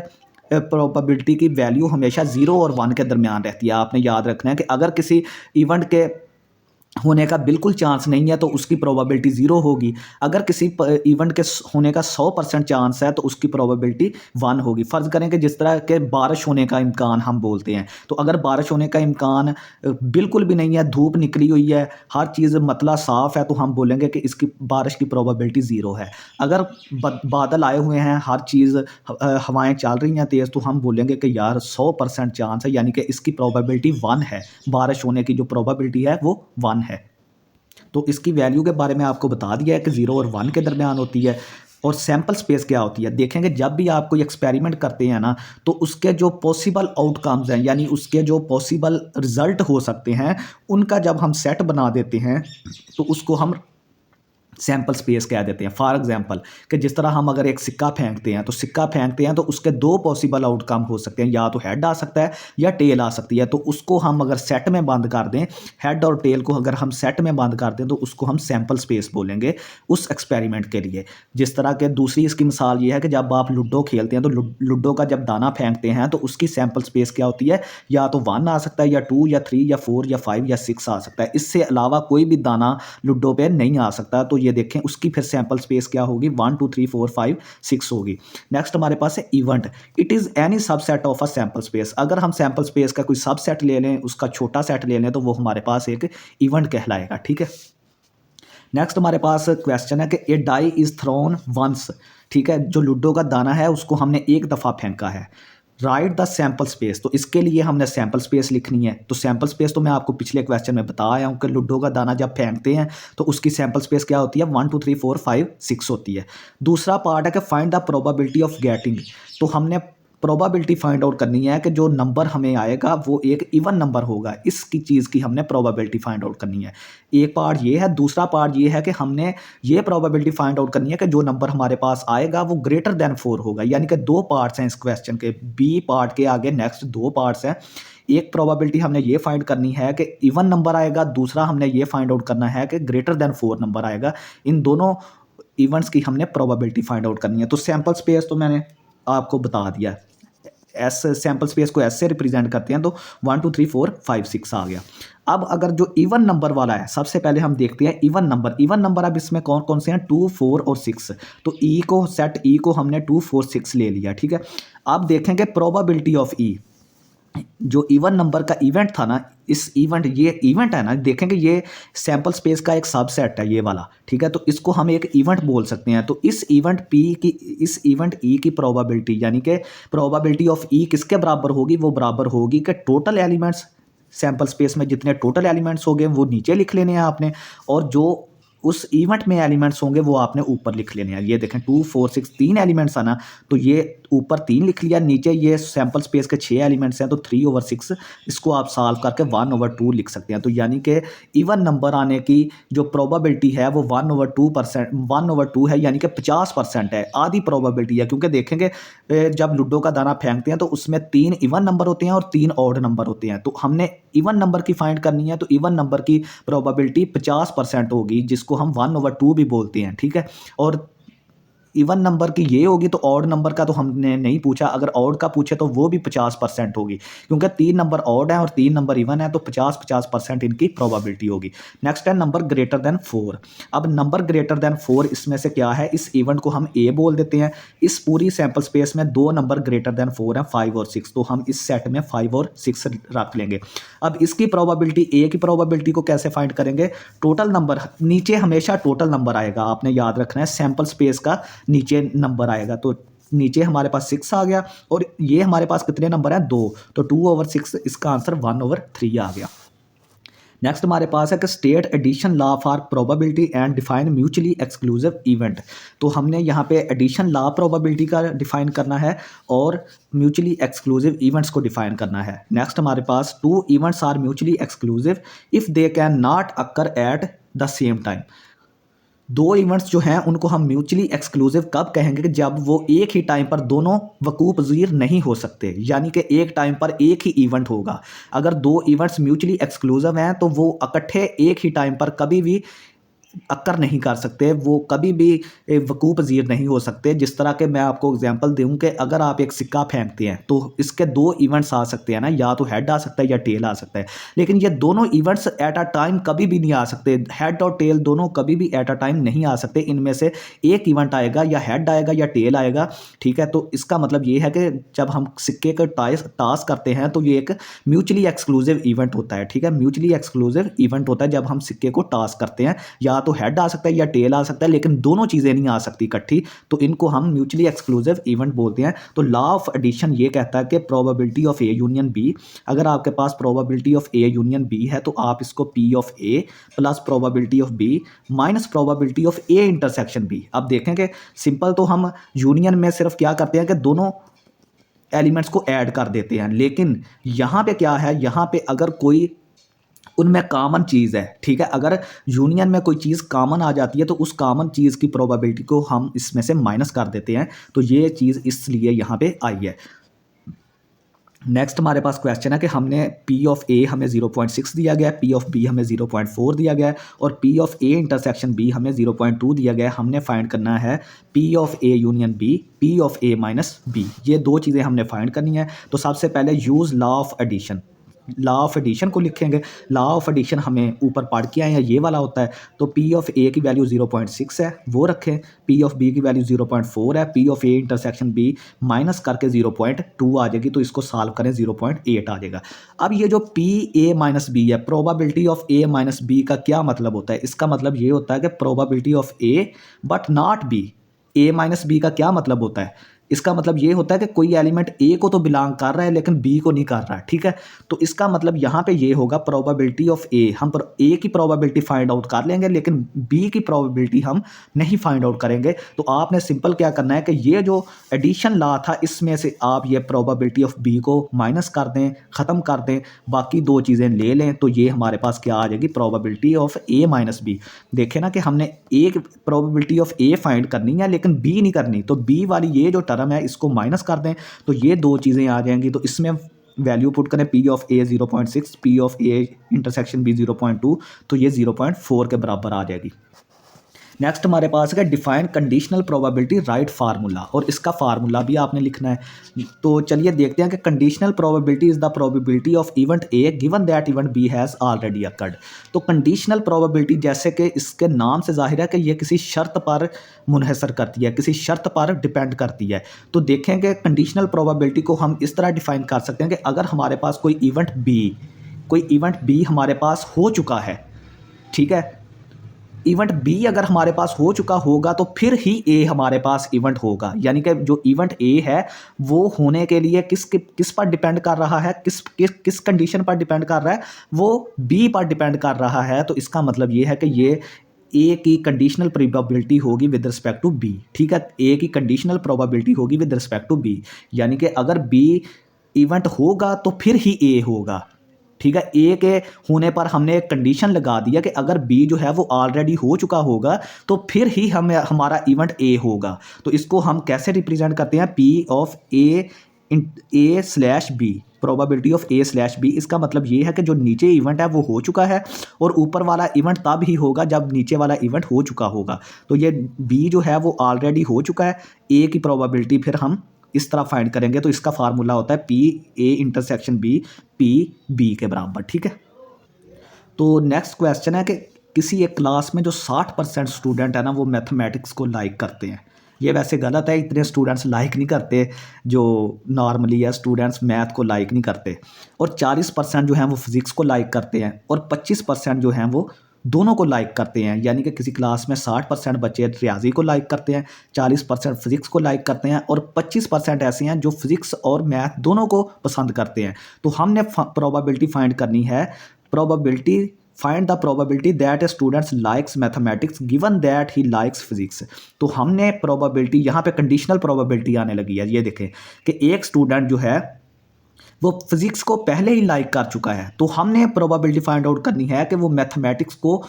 प्रोबेबिलिटी की वैल्यू हमेशा 0 और 1 के दरमियान रहती है। आपने याद रखना है कि अगर किसी इवेंट के होने का बिल्कुल चांस नहीं है तो उसकी प्रोबेबिलिटी 0 होगी। अगर किसी इवेंट के होने का 100% चांस है तो उसकी प्रोबेबिलिटी 1 होगी। फ़र्ज़ करें कि जिस तरह के बारिश होने का इम्कान हम बोलते हैं, तो अगर बारिश होने का इम्कान बिल्कुल भी नहीं है, धूप निकली हुई है, हर चीज़ मतला साफ़ है, तो हम बोलेंगे कि इसकी बारिश की प्रोबेबिलिटी 0 है। अगर बादल आए हुए हैं, हर चीज़ हवाएं चल रही हैं तेज़, तो हम बोलेंगे कि यार 100% चांस है, यानी कि इसकी प्रोबेबिलिटी 1 है। बारिश होने की जो प्रोबेबिलिटी है वो 1 है। तो इसकी वैल्यू के बारे में आपको बता दिया है कि 0 और 1 के दरमियान होती है। और सैंपल स्पेस क्या होती है, देखेंगे जब भी आप कोई एक्सपेरिमेंट करते हैं ना, तो उसके जो पॉसिबल आउटकम्स हैं, यानी उसके जो पॉसिबल रिजल्ट हो सकते हैं, उनका जब हम सेट बना देते हैं तो उसको हम सैंपल स्पेस कह देते हैं। फॉर एग्जांपल कि जिस तरह हम अगर एक सिक्का फेंकते हैं, तो सिक्का फेंकते हैं तो उसके दो पॉसिबल आउटकम हो सकते हैं, या तो हेड आ सकता है या टेल आ सकती है। तो उसको हम अगर सेट में बंद कर दें, हेड और टेल को अगर हम सेट में बंद कर दें, तो उसको हम सैंपल स्पेस बोलेंगे उस एक्सपेरिमेंट के लिए। जिस तरह के दूसरी इसकी मिसाल ये है कि जब आप लूडो खेलते हैं, तो लूडो का जब दाना फेंकते हैं तो उसकी सैंपल स्पेस क्या होती है, या तो 1 आ सकता है, या 2 या 3 या 4 या 5 या 6 आ सकता है। इससे अलावा कोई भी दाना लूडो पे नहीं आ सकता। तो ये देखें उसकी फिर सैंपल स्पेस क्या होगी, 1 2 3 4 5 6 होगी। नेक्स्ट हमारे पास है event. It is any subset of a sample space. अगर हम सैंपल स्पेस का कोई सबसेट ले लें, उसका छोटा सेट ले लें, तो वो हमारे पास एक इवेंट कहलाएगा। ठीक है। नेक्स्ट हमारे पास क्वेश्चन है कि ए डाई इज थ्रोन वंस। ठीक है, जो लूडो का दाना है उसको हमने एक दफ़ा फेंका है। राइट द सैंपल स्पेस, तो इसके लिए हमने सैंपल स्पेस लिखनी है। तो सैंपल स्पेस तो मैं आपको पिछले क्वेश्चन में बता आया हूँ कि लूडो का दाना जब फेंकते हैं तो उसकी सैंपल स्पेस क्या होती है, 1 2 3 4 5 6 होती है। दूसरा पार्ट है कि find the probability of getting. तो हमने प्रोबेबिलिटी फाइंड आउट करनी है कि जो नंबर हमें आएगा वो एक इवन नंबर होगा, इसकी चीज़ की हमने प्रोबेबिलिटी फाइंड आउट करनी है। एक पार्ट ये है। दूसरा पार्ट ये है कि हमने ये प्रोबेबिलिटी फाइंड आउट करनी है कि जो नंबर हमारे पास आएगा वो ग्रेटर देन 4 होगा। यानी कि दो पार्ट्स हैं इस क्वेश्चन के, बी पार्ट के आगे नेक्स्ट दो पार्ट्स हैं। एक प्रोबेबिलिटी हमने ये फाइंड करनी है कि इवन नंबर आएगा, दूसरा हमने ये फाइंड आउट करना है कि ग्रेटर देन 4 नंबर आएगा। इन दोनों इवेंट्स की हमने प्रोबेबिलिटी फाइंड आउट करनी है। तो सैंपल स्पेस तो मैंने आपको बता दिया, एस सैंपल स्पेस को एस से रिप्रेजेंट करते हैं, तो 1 2 3 4 5 6 आ गया। अब अगर जो इवन नंबर वाला है, सबसे पहले हम देखते हैं इवन नंबर। इवन नंबर अब इसमें कौन कौन से हैं, 2 4 और 6। तो ई को सेट ई को हमने 2 4 6 ले लिया। ठीक है। अब देखेंगे प्रोबेबिलिटी ऑफ ई। जो इवन नंबर का इवेंट था ना, इस इवेंट ये इवेंट है ना, देखेंगे ये सैंपल स्पेस का एक सबसेट है ये वाला। ठीक है। तो इसको हम एक इवेंट बोल सकते हैं। तो इस इवेंट पी की, इस इवेंट ई की प्रोबेबिलिटी, यानी कि प्रोबेबिलिटी ऑफ ई किसके बराबर होगी, वो बराबर होगी कि टोटल एलिमेंट्स सैंपल स्पेस में जितने टोटल एलिमेंट्स होंगे वो नीचे लिख लेने हैं आपने, और जो उस इवेंट में एलिमेंट्स होंगे वो आपने ऊपर लिख लेने हैं। ये देखें 2 4 6 तीन एलिमेंट्स है ना, तो ये ऊपर 3 लिख लिया, नीचे ये सैंपल स्पेस के 6 एलिमेंट्स हैं, तो 3/6 इसको आप सॉल्व करके 1/2 लिख सकते हैं। तो यानी कि इवन नंबर आने की जो प्रोबेबिलिटी है वो 1/2 है, यानी कि 50% है, आधी प्रोबेबिलिटी है। क्योंकि देखेंगे जब लूडो का दाना फेंकते हैं तो उसमें 3 इवन नंबर होते हैं और 3 ऑड नंबर होते हैं। तो हमने इवन नंबर की फाइंड करनी है, तो इवन नंबर की प्रोबेबिलिटी 50% होगी, जिसको हम 1/2 भी बोलते हैं। ठीक है। और इवन नंबर की ये होगी, तो ऑड नंबर का तो हमने नहीं पूछा, अगर ऑड का पूछे तो वो भी 50% होगी, क्योंकि 3 नंबर ऑड हैं और 3 नंबर इवन है, तो 50% इनकी प्रोबेबिलिटी होगी। नेक्स्ट है नंबर ग्रेटर देन 4। अब नंबर ग्रेटर देन 4 इसमें से क्या है, इस इवेंट को हम ए बोल देते हैं। इस पूरी सैंपल स्पेस में दो नंबर ग्रेटर देन 4 हैं, 5 और 6, तो हम इस सेट में 5 और 6 रख लेंगे। अब इसकी प्रोबेबिलिटी, ए की प्रोबेबिलिटी को कैसे फाइंड करेंगे, टोटल नंबर, नीचे हमेशा टोटल नंबर आएगा, आपने याद रखना है, सैंपल स्पेस का नीचे नंबर आएगा। तो नीचे हमारे पास 6 आ गया, और ये हमारे पास कितने नंबर हैं, 2, तो 2/6, इसका आंसर 1/3 आ गया। नेक्स्ट हमारे पास है कि state addition law for probability and define mutually exclusive event. तो हमने यहाँ पे एडिशन लॉ प्रोबेबिलिटी का डिफाइन करना है और म्यूचुअली एक्सक्लूसिव इवेंट्स को डिफाइन करना है। नेक्स्ट हमारे पास 2 events are mutually exclusive if they can not occur at the same time. दो इवेंट्स जो हैं उनको हम म्यूचुअली एक्सक्लूसिव कब कहेंगे, कि जब वो एक ही टाइम पर दोनों वकूफ़ पज़ीर नहीं हो सकते, यानी कि एक टाइम पर एक ही इवेंट होगा। अगर दो इवेंट्स म्यूचुअली एक्सक्लूसिव हैं तो वो इकट्ठे एक ही टाइम पर कभी भी अक्कर नहीं कर सकते, वो कभी भी वकूफ़ पज़ीर नहीं हो सकते। जिस तरह के मैं आपको एग्जांपल दूं कि अगर आप एक सिक्का फेंकते हैं तो इसके दो इवेंट्स आ सकते हैं ना, या तो हेड आ सकता है या टेल आ सकता है, लेकिन ये दोनों इवेंट्स एट अ टाइम कभी भी नहीं आ सकते। हेड और टेल दोनों कभी भी एट अ टाइम नहीं आ सकते, इनमें से एक इवेंट आएगा, या हेड आएगा या टेल आएगा। ठीक है। तो इसका मतलब ये है कि जब हम सिक्के का टास्क करते हैं तो ये एक म्यूचुअली एक्सक्लूसिव इवेंट होता है। ठीक है। म्यूचुअली एक्सक्लूसिव इवेंट होता है जब हम सिक्के को टास्क करते हैं, या तो हेड आ सकता है या टेल आ सकता है, लेकिन दोनों चीज़ें नहीं आ सकती इकट्ठी, तो इनको हम म्यूचुअली एक्सक्लूसिव इवेंट बोलते हैं। तो लॉ ऑफ एडिशन ये कहता है कि probability of A union B, अगर आपके पास probability of A union B है तो आप इसको P of A plus probability of B minus probability of A intersection B. अब देखें कि सिंपल तो हम यूनियन में सिर्फ क्या करते हैं कि दोनों एलिमेंट्स को ऐड कर देते हैं, लेकिन यहाँ पे क्या है, यहाँ पे अगर कोई उनमें कॉमन चीज़ है, ठीक है, अगर यूनियन में कोई चीज़ कॉमन आ जाती है तो उस कॉमन चीज़ की प्रोबेबिलिटी को हम इसमें से माइनस कर देते हैं, तो ये चीज़ इसलिए यहाँ पे आई है। नेक्स्ट हमारे पास क्वेश्चन है कि हमने पी ऑफ ए हमें 0.6 दिया गया है, पी ऑफ बी हमें 0.4 दिया गया है और P of A intersection B हमें 0.2 दिया गया है। हमने फाइंड करना है P of A union B, P of A minus B, ये दो चीज़ें हमने फाइंड करनी है। तो सबसे पहले use law of addition, law of addition को लिखेंगे। लॉ ऑफ एडिशन हमें ऊपर पढ़ के आए हैं, ये वाला होता है। तो पी ऑफ ए की वैल्यू 0.6 है, वो रखें, पी ऑफ बी की वैल्यू 0.4 है, P of A intersection B minus करके 0.2 आ जाएगी, तो इसको सॉल्व करें 0.8 आ जाएगा। अब ये जो पी ए माइनस बी है, probability of A minus B का क्या मतलब होता है? इसका मतलब ये होता है कि probability of A but not B. A minus B का क्या मतलब होता है? इसका मतलब ये होता है कि कोई एलिमेंट ए को तो बिलोंग कर रहा है लेकिन बी को नहीं कर रहा है, ठीक है। तो इसका मतलब यहाँ पे ये होगा प्रोबेबिलिटी ऑफ ए, हम ए की प्रोबेबिलिटी फाइंड आउट कर लेंगे लेकिन बी की प्रोबेबिलिटी हम नहीं फाइंड आउट करेंगे। तो आपने सिंपल क्या करना है कि ये जो एडिशन लॉ था इसमें से आप ये प्रोबेबिलिटी ऑफ बी को माइनस कर दें, ख़त्म कर दें, बाकी दो चीज़ें ले लें, तो ये हमारे पास क्या आ जाएगी, probability of A minus B. देखें ना कि हमने A probability of A find करनी है लेकिन बी नहीं करनी, तो बी वाली ये जो टर्म है इसको माइनस कर दें, तो ये दो चीज़ें आ जाएंगी। तो इसमें वैल्यू पुट करें, P of A 0.6, P of A intersection B 0.2, तो ये 0.4 के बराबर आ जाएगी। नेक्स्ट हमारे पास है define conditional probability right formula, और इसका फार्मूला भी आपने लिखना है। तो चलिए देखते हैं कि conditional probability is the probability of event A given that event B has already occurred. तो कंडीशनल प्रोबेबिलिटी जैसे कि इसके नाम से जाहिर है कि ये किसी शर्त पर मुनहसर करती है, किसी शर्त पर डिपेंड करती है। तो देखेंगे कंडीशनल प्रोबेबिलिटी को हम इस तरह डिफाइन कर सकते हैं कि अगर हमारे पास कोई इवेंट बी हमारे पास हो चुका है, ठीक है, इवेंट बी अगर हमारे पास हो चुका होगा तो फिर ही ए हमारे पास इवेंट होगा, यानी कि जो इवेंट ए है वो होने के लिए किस पर डिपेंड कर रहा है, किस कंडीशन पर डिपेंड कर रहा है, वो बी पर डिपेंड कर रहा है। तो इसका मतलब ये है कि ये ए की कंडीशनल प्रोबेबिलिटी होगी विद रिस्पेक्ट टू बी, ठीक है, ए की कंडीशनल प्रोबेबिलिटी होगी विद रिस्पेक्ट टू बी, यानी कि अगर बी इवेंट होगा तो फिर ही ए होगा, ठीक है। ए के होने पर हमने एक कंडीशन लगा दिया कि अगर बी जो है वो ऑलरेडी हो चुका होगा तो फिर ही हमारा इवेंट ए होगा। तो इसको हम कैसे रिप्रेजेंट करते हैं, P of A slash B, probability of A slash B. इसका मतलब ये है कि जो नीचे इवेंट है वो हो चुका है और ऊपर वाला इवेंट तब ही होगा जब नीचे वाला इवेंट हो चुका होगा। तो ये बी जो है वो ऑलरेडी हो चुका है, ए की प्रोबेबिलिटी फिर हम इस तरह फाइंड करेंगे। तो इसका फार्मूला होता है P A intersection B, P B के बराबर, ठीक है। तो नेक्स्ट क्वेश्चन है कि किसी एक क्लास में जो 60% स्टूडेंट है ना वो मैथमेटिक्स को लाइक करते हैं। ये वैसे गलत है, इतने स्टूडेंट्स लाइक नहीं करते, जो नॉर्मली है स्टूडेंट्स मैथ को लाइक नहीं करते, और 40% जो हैं वो फिज़िक्स को लाइक करते हैं और 25% जो हैं वो दोनों को लाइक करते हैं। यानी कि किसी क्लास में 60% बच्चे रियाजी को लाइक करते हैं, 40% फिज़िक्स को लाइक करते हैं और 25% ऐसे हैं जो फिज़िक्स और मैथ दोनों को पसंद करते हैं। तो हमने प्रोबेबिलिटी फाइंड करनी है, find the probability that A students likes mathematics given that he likes physics. तो हमने प्रोबेबिलिटी यहाँ पे कंडीशनल प्रोबेबिलिटी आने लगी है। ये देखें कि एक स्टूडेंट जो है वो फिजिक्स को पहले ही लाइक कर चुका है, तो हमने प्रोबेबिलिटी फाइंड आउट करनी है कि वो मैथमेटिक्स को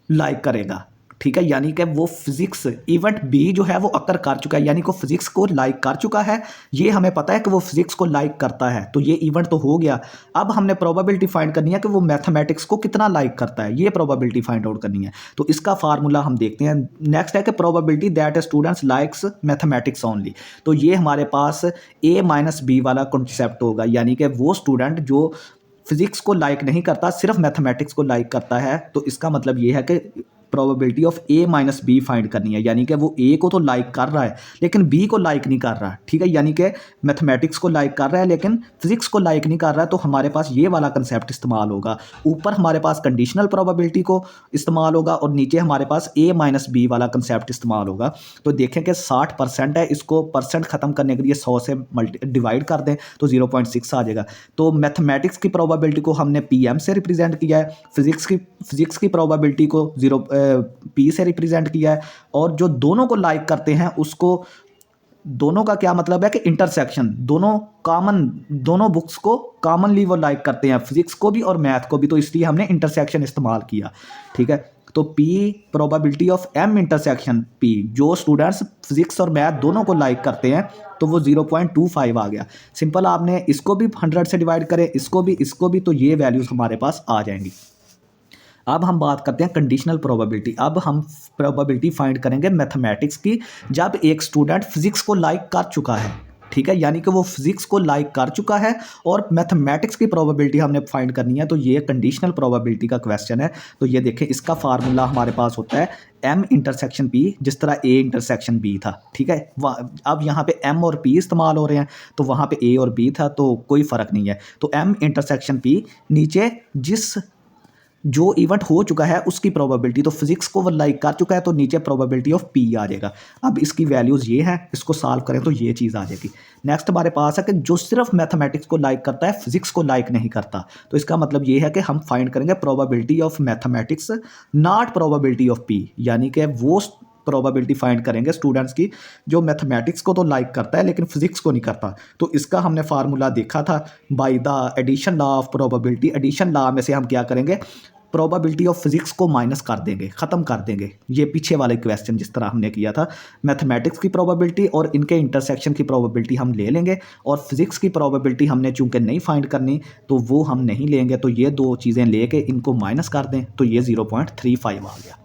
लाइक करेगा, ठीक है। यानी कि वो फिजिक्स इवेंट बी जो है वो अकर कर चुका है, यानी कि वो फिजिक्स को लाइक कर चुका है, ये हमें पता है कि वो फिजिक्स को लाइक करता है, तो ये इवेंट तो हो गया। अब हमने प्रोबेबिलिटी फाइंड करनी है कि वो मैथमेटिक्स को कितना लाइक करता है, ये प्रोबेबिलिटी फाइंड आउट करनी है। तो इसका फार्मूला हम देखते हैं। नेक्स्ट है कि probability that students likes mathematics only. तो ये हमारे पास ए माइनस बी वाला कॉन्सेप्ट होगा, यानी कि वो स्टूडेंट जो फिजिक्स को लाइक नहीं करता, सिर्फ मैथमेटिक्स को लाइक करता है। तो इसका मतलब ये है कि probability of A minus B find करनी है, यानी कि वो ए को तो लाइक कर रहा है लेकिन बी को लाइक नहीं कर रहा, ठीक है, यानी कि मैथमेटिक्स को लाइक कर रहा है लेकिन फिजिक्स को लाइक नहीं कर रहा है। तो हमारे पास ये वाला कंसेप्ट इस्तेमाल होगा। ऊपर हमारे पास कंडीशनल प्रोबेबिलिटी को इस्तेमाल होगा और नीचे हमारे पास ए माइनस बी वाला कंसेप्ट इस्तेमाल होगा। तो देखें कि 60% है, इसको परसेंट ख़त्म करने के लिए 100 से डिवाइड कर दें तो 0.6 आ जाएगा। तो मैथमेटिक्स की प्रोबेबिलिटी को हमने पी एम से रिप्रेजेंट किया है, फिजिक्स की प्रोबेबिलिटी को पी से रिप्रेजेंट किया है, और जो दोनों को लाइक करते हैं उसको, दोनों का क्या मतलब है कि इंटरसेक्शन, दोनों कॉमन, दोनों बुक्स को कॉमनली वो लाइक करते हैं, फिजिक्स को भी और मैथ को भी, तो इसलिए हमने इंटरसेक्शन इस्तेमाल किया, ठीक है। तो P probability of M intersection P, जो स्टूडेंट्स फिजिक्स और मैथ दोनों को लाइक करते हैं तो वो 0.25 आ गया। सिंपल, आपने इसको भी 100 से डिवाइड करें, इसको भी, तो ये वैल्यूज़ हमारे पास आ जाएंगी। अब हम बात करते हैं कंडीशनल प्रोबेबिलिटी। अब हम प्रोबेबिलिटी फाइंड करेंगे मैथमेटिक्स की जब एक स्टूडेंट फिजिक्स को लाइक कर चुका है, ठीक है, यानी कि वो फिजिक्स को लाइक कर चुका है और मैथमेटिक्स की प्रोबेबिलिटी हमने फाइंड करनी है। तो ये कंडीशनल प्रोबेबिलिटी का क्वेश्चन है। तो ये देखें, इसका फार्मूला हमारे पास होता है M इंटरसेक्शन P, जिस तरह A इंटरसेक्शन B था, ठीक है। अब यहाँ पे M और P इस्तेमाल हो रहे हैं, तो वहाँ पे A और B था, तो कोई फ़र्क नहीं है। तो M इंटरसेक्शन P, नीचे जिस जो इवेंट हो चुका है उसकी प्रोबेबिलिटी, तो फिजिक्स को वो लाइक कर चुका है तो नीचे प्रोबेबिलिटी ऑफ पी आ जाएगा। अब इसकी वैल्यूज़ ये हैं, इसको सॉल्व करें तो ये चीज़ आ जाएगी। नेक्स्ट हमारे पास है कि जो सिर्फ मैथमेटिक्स को लाइक करता है, फिजिक्स को लाइक नहीं करता, तो इसका मतलब ये है कि हम फाइंड करेंगे probability of mathematics not probability of P, यानी कि वो प्रोबेबिलिटी फाइंड करेंगे स्टूडेंट्स की जो मैथमेटिक्स को तो लाइक करता है लेकिन फिजिक्स को नहीं करता। तो इसका हमने फार्मूला देखा था by the addition law of probability. Addition law में से हम क्या करेंगे, प्रोबेबिलिटी ऑफ फिजिक्स को माइनस कर देंगे, ख़त्म कर देंगे। ये पीछे वाले क्वेश्चन जिस तरह हमने किया था, मैथमेटिक्स की प्रोबेबिलिटी और इनके इंटरसेक्शन की प्रोबेबिलिटी हम ले लेंगे, और फिजिक्स की प्रोबेबिलिटी हमने चूंकि नहीं फाइंड करनी तो वो हम नहीं लेंगे। तो ये दो चीज़ें लेके इनको माइनस कर दें तो ये 0.35 आ गया।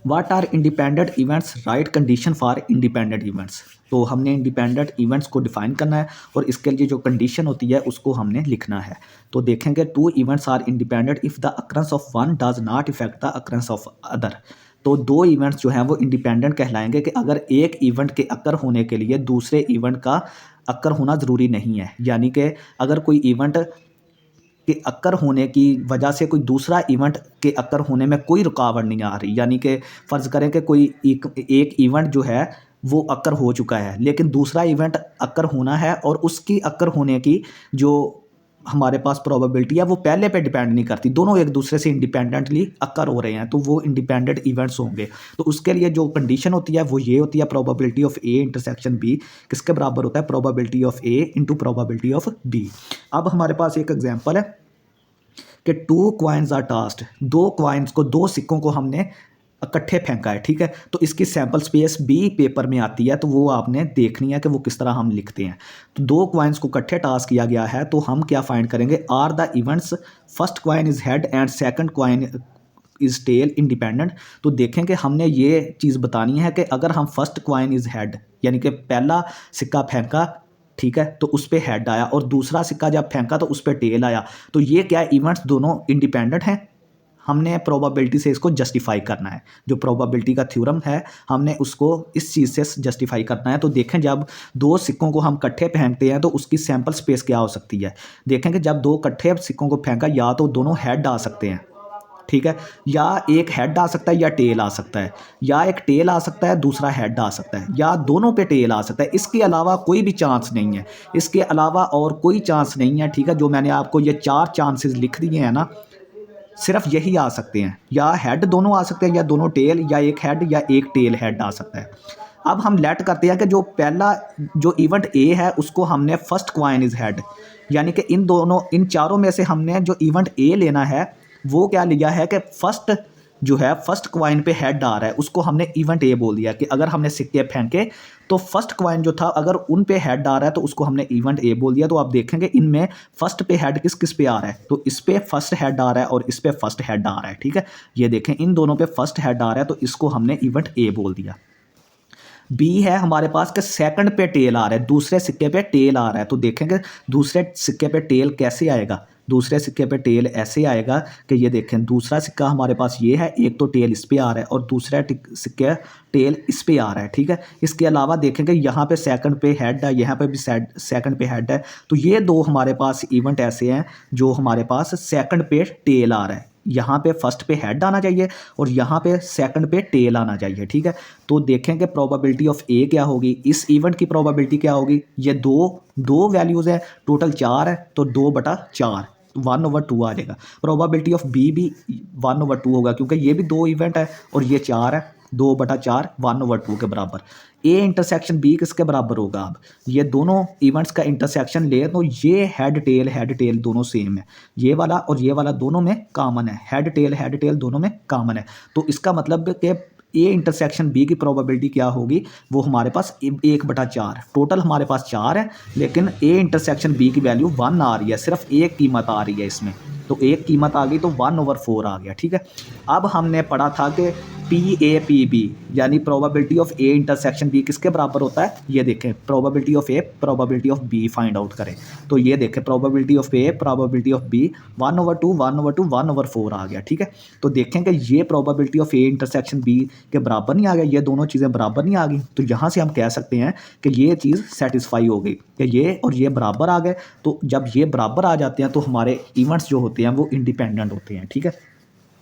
What are independent events, right condition for independent events. तो हमने इंडिपेंडेंट इवेंट्स को डिफाइन करना है और इसके लिए जो कंडीशन होती है उसको हमने लिखना है। तो देखेंगे, two events are independent if the occurrence of one does not affect the occurrence of other. तो दो इवेंट्स जो हैं वो इंडिपेंडेंट कहलाएंगे कि अगर एक इवेंट के अकर होने के लिए दूसरे इवेंट का अकर होना ज़रूरी नहीं है, यानी कि अगर कोई इवेंट के अक्कर होने की वजह से कोई दूसरा इवेंट के अक्कर होने में कोई रुकावट नहीं आ रही, यानी कि फ़र्ज़ करें कि कोई एक इवेंट जो है वो अक्कर हो चुका है लेकिन दूसरा इवेंट अक्कर होना है और उसकी अक्कर होने की जो हमारे पास प्रोबेबिलिटी है वो पहले पे डिपेंड नहीं करती, दोनों एक दूसरे से इंडिपेंडेंटली अक्कर हो रहे हैं, तो वो इंडिपेंडेंट इवेंट्स होंगे। तो उसके लिए जो कंडीशन होती है वो ये होती है, probability of A intersection B किसके बराबर होता है, probability of A into probability of B. अब हमारे पास एक एग्जाम्पल है कि 2 कॉइन्स आर टास्ड, 2 कॉइन्स को, 2 सिक्कों को हमने इकट्ठे फेंका है, ठीक है। तो इसकी सैम्पल स्पेस बी पेपर में आती है, तो वो आपने देखनी है कि वो किस तरह हम लिखते हैं। तो 2 कॉइन्स को इकट्ठे टास्क किया गया है, तो हम क्या फाइंड करेंगे, are the events first coin is head and second coin is tail independent. तो देखें कि हमने ये चीज़ बतानी है कि अगर हम फर्स्ट कॉइन इज हेड, यानी कि पहला सिक्का फेंका, ठीक है, तो उस पर हेड आया और दूसरा सिक्का जब फेंका तो उस पर टेल आया, तो ये क्या इवेंट्स दोनों इंडिपेंडेंट हैं। हमने प्रोबेबिलिटी से इसको जस्टिफाई करना है, जो प्रोबेबिलिटी का थ्योरम है हमने उसको इस चीज़ से जस्टिफाई करना है। तो देखें, जब 2 सिक्कों को हम इकट्ठे फेंकते हैं तो उसकी सैम्पल स्पेस क्या हो सकती है। देखें कि जब 2 इकट्ठे सिक्कों को फेंका, या तो दोनों हेड आ सकते हैं, ठीक है, या एक हेड आ सकता है या टेल आ सकता है, या एक टेल आ सकता है दूसरा हेड आ सकता है, या दोनों पे टेल आ सकता है। इसके अलावा कोई भी चांस नहीं है, इसके अलावा और कोई चांस नहीं है, ठीक है। जो मैंने आपको ये 4 चांसेस लिख दिए हैं ना, सिर्फ यही आ सकते हैं, या हेड दोनों आ सकते हैं, या दोनों टेल, या एक हेड या एक टेल हेड आ सकता है। अब हम लेट करते हैं कि जो पहला जो इवेंट ए है उसको हमने फर्स्ट कॉइन इज हेड, यानी कि इन चारों में से हमने जो इवेंट ए लेना है वो क्या लिया है कि फर्स्ट जो है फर्स्ट कॉइन पे हेड आ रहा है, उसको हमने इवेंट ए बोल दिया। कि अगर हमने सिक्के फेंके तो फर्स्ट कॉइन जो था अगर उन पे हेड आ रहा है तो उसको हमने इवेंट ए बोल दिया। तो आप देखेंगे इनमें फर्स्ट पे हेड किस किस पे आ रहा है, तो इस पे फर्स्ट हेड आ रहा है और इस पे फर्स्ट हेड आ रहा है, ठीक है। ये देखें, इन दोनों पे फर्स्ट हेड आ रहा है तो इसको हमने इवेंट ए बोल दिया। बी है हमारे पास के सेकंड पे टेल आ रहा है, दूसरे सिक्के पे टेल आ रहा है, तो देखेंगे दूसरे सिक्के पे टेल कैसे आएगा। दूसरे सिक्के पे टेल ऐसे आएगा कि ये देखें दूसरा सिक्का हमारे पास ये है, एक तो टेल इस पे आ रहा है और दूसरा सिक्का टेल इस पे आ रहा है, ठीक है। इसके अलावा देखेंगे यहाँ पे सेकंड पे हेड है, यहाँ पे भी सेकंड पे हेड है। तो ये दो हमारे पास इवेंट ऐसे हैं जो हमारे पास सेकंड पे टेल आ रहा है। यहाँ पे फर्स्ट पे हेड आना चाहिए और यहाँ पे सेकंड पे टेल आना चाहिए, ठीक है। तो देखेंगे प्रोबेबिलिटी ऑफ ए क्या होगी, इस इवेंट की प्रोबेबिलिटी क्या होगी। ये दो वैल्यूज़ है, टोटल 4 है, तो 2/4 1/2 आ जाएगा। प्रोबेबिलिटी ऑफ बी भी 1/2 होगा क्योंकि ये भी 2 इवेंट है और ये 4 है, 2/4 1/2 के बराबर। ए इंटरसेक्शन बी किसके बराबर होगा। अब ये दोनों इवेंट्स का इंटरसेक्शन ले तो ये हेड टेल दोनों सेम है, ये वाला और ये वाला दोनों में कॉमन है, हेड टेल दोनों में कॉमन है। तो इसका मतलब कि ए इंटरसेक्शन बी की प्रोबेबिलिटी क्या होगी, वो हमारे पास 1/4। टोटल हमारे पास 4 है लेकिन ए इंटरसेक्शन बी की वैल्यू 1 आ रही है, सिर्फ एक कीमत आ रही है इसमें, तो एक कीमत आ गई तो 1/4 आ गया, ठीक है। अब हमने पढ़ा था कि PA/PB यानी probability of A intersection B किसके बराबर होता है। ये देखें probability of A probability of B find out करें। तो ये देखें probability of A probability of B 1/2 1/2 1/4 आ गया, ठीक है। तो देखें कि ये probability of A intersection B के बराबर नहीं आ गया, ये दोनों चीज़ें बराबर नहीं आ गई। तो यहाँ से हम कह सकते हैं कि ये चीज़ सेटिस्फाई हो गई कि ये और ये बराबर आ गए। तो जब ये बराबर आ जाते हैं तो हमारे इवेंट्स जो होते हैं वो इंडिपेंडेंट होते हैं, ठीक है।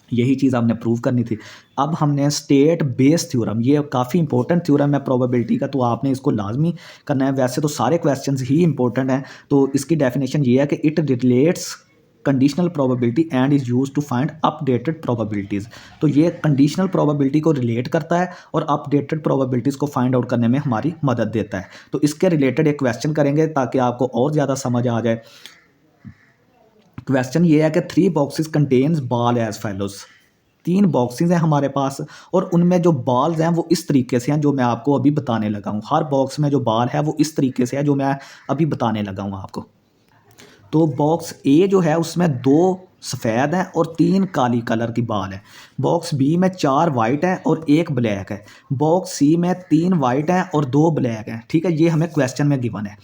यही चीज़ हमने प्रूव करनी थी। अब हमने स्टेट बेस थ्योरम, ये काफ़ी इंपॉर्टेंट थ्योरम है प्रोबेबिलिटी का, तो आपने इसको लाजमी करना है। वैसे तो सारे क्वेश्चंस ही इंपॉर्टेंट हैं। तो इसकी डेफिनेशन ये है कि it relates conditional probability and is use to find updated probabilities. तो ये कंडीशनल प्रोबेबिलिटी को रिलेट करता है और अपडेटेड प्रोबेबिलिटीज़ को फाइंड आउट करने में हमारी मदद देता है। तो इसके रिलेटेड एक क्वेश्चन करेंगे ताकि आपको और ज़्यादा समझ आ जाए। क्वेश्चन ये है कि 3 boxes contains ball as follows. 3 boxes हैं हमारे पास और उनमें जो बॉल्स हैं वो इस तरीके से हैं जो मैं आपको अभी बताने लगा हूँ। हर बॉक्स में जो बॉल है वो इस तरीके से है जो मैं अभी बताने लगा हूँ आपको। तो बॉक्स ए जो है उसमें 2 सफ़ेद हैं और 3 काली कलर की बॉल है। बॉक्स बी में 4 वाइट हैं और 1 ब्लैक है। बॉक्स सी में 3 वाइट हैं और 2 ब्लैक हैं, ठीक है। ये हमें क्वेश्चन में गिवन है।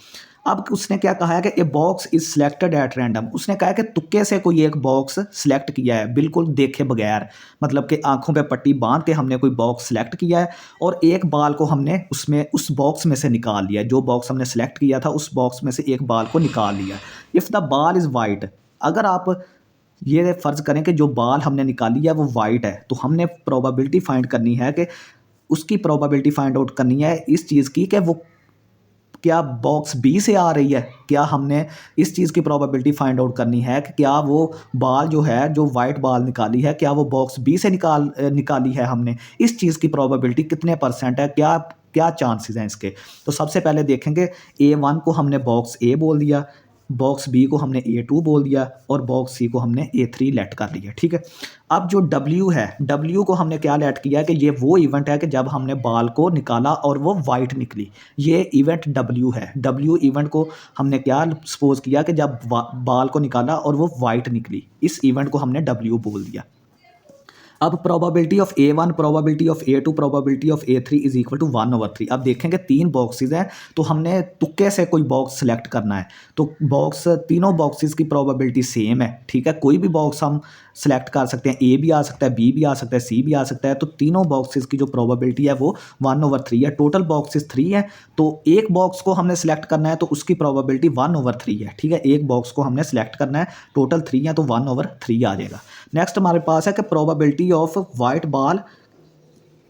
अब उसने क्या कहा है कि a box is selected at random. उसने कहा है कि तुक्के से कोई एक बॉक्स सिलेक्ट किया है बिल्कुल देखे बगैर, मतलब कि आंखों पे पट्टी बांध के हमने कोई बॉक्स सिलेक्ट किया है और एक बाल को हमने उसमें उस बॉक्स में से निकाल लिया। जो बॉक्स हमने सेलेक्ट किया था उस बॉक्स में से एक बाल को निकाल लिया। इफ़ द बाल इज़ वाइट, अगर आप ये फ़र्ज़ करें कि जो बाल हमने निकाली है वो वाइट है, तो हमने प्रोबेबिलिटी फाइंड करनी है कि उसकी प्रोबेबिलिटी फाइंड आउट करनी है इस चीज़ की कि वो क्या बॉक्स बी से आ रही है। क्या हमने इस चीज़ की प्रोबेबिलिटी फाइंड आउट करनी है कि क्या वो बाल जो है, जो वाइट बाल निकाली है, क्या वो बॉक्स बी से निकाली है हमने। इस चीज़ की प्रोबेबिलिटी कितने % है, क्या क्या चांसेस हैं इसके। तो सबसे पहले देखेंगे A1 को हमने बॉक्स ए बोल दिया, बॉक्स बी को हमने A2 बोल दिया और बॉक्स सी को हमने A3 लेट कर लिया, ठीक है। अब जो W है, W को हमने क्या लेट किया है कि ये वो इवेंट है कि जब हमने बाल को निकाला और वो वाइट निकली, ये इवेंट W है। W इवेंट को हमने क्या सपोज किया कि जब बाल को निकाला और वो वाइट निकली, इस इवेंट को हमने W बोल दिया। अब probability of A1 probability of A2 probability of A3 is equal to 1/3। अब देखेंगे 3 बॉक्सेस हैं तो हमने तुक्के से कोई बॉक्स सेलेक्ट करना है। तो तीनों बॉक्सेस की प्रोबेबिलिटी सेम है, ठीक है। कोई भी बॉक्स हम सेलेक्ट कर सकते हैं, A भी आ सकता है, B भी आ सकता है, C भी आ सकता है। तो तीनों बॉक्सेस की जो प्रोबेबिलिटी है वो 1/3 है। टोटल बॉक्सेस 3 है, तो एक बॉक्स को हमने सेलेक्ट करना है तो उसकी प्रोबेबिलिटी 1/3 है, ठीक है। एक बॉक्स को हमने सेलेक्ट करना है, टोटल 3 है तो 1/3 आ जाएगा। नेक्स्ट हमारे पास है कि probability of white ball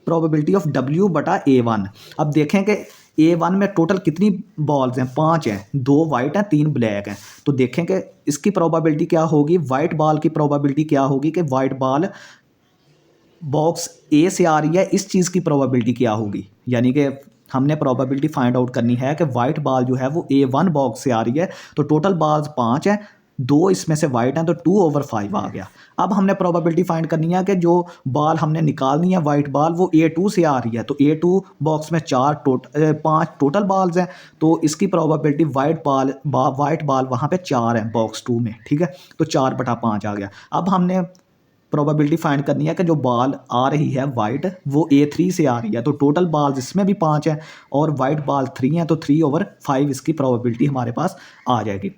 probability of W/A1। अब देखें कि A1 में टोटल कितनी बॉल्स हैं, 5 हैं, 2 वाइट हैं, 3 ब्लैक हैं। तो देखें कि इसकी प्रोबेबिलिटी क्या होगी, वाइट बॉल की प्रोबेबिलिटी क्या होगी कि वाइट बॉल बॉक्स ए से आ रही है, इस चीज़ की प्रोबेबिलिटी क्या होगी। यानी कि हमने प्रोबेबिलिटी फाइंड आउट करनी है कि वाइट बॉल जो है वो A1 बॉक्स से आ रही है। तो टोटल बॉल्स 5 हैं, 2 इसमें से वाइट हैं, तो 2/5 आ गया। अब हमने प्रोबेबिलिटी फाइंड करनी है कि जो बॉल हमने निकालनी है वाइट बॉल वो A2 से आ रही है। तो A2 बॉक्स में 5 टोटल बॉल्स हैं, तो इसकी प्रोबेबिलिटी वाइट बॉल वहाँ पे 4 है बॉक्स 2 में, ठीक है। तो 4/5 आ गया। अब हमने प्रोबेबिलिटी फाइंड करनी है कि जो बॉल आ रही है वाइट वो A3 से आ रही है। तो टोटल बॉल्स इसमें भी 5 हैं और वाइट बॉल 3 है, तो 3/5 इसकी प्रोबेबिलिटी हमारे पास आ जाएगी।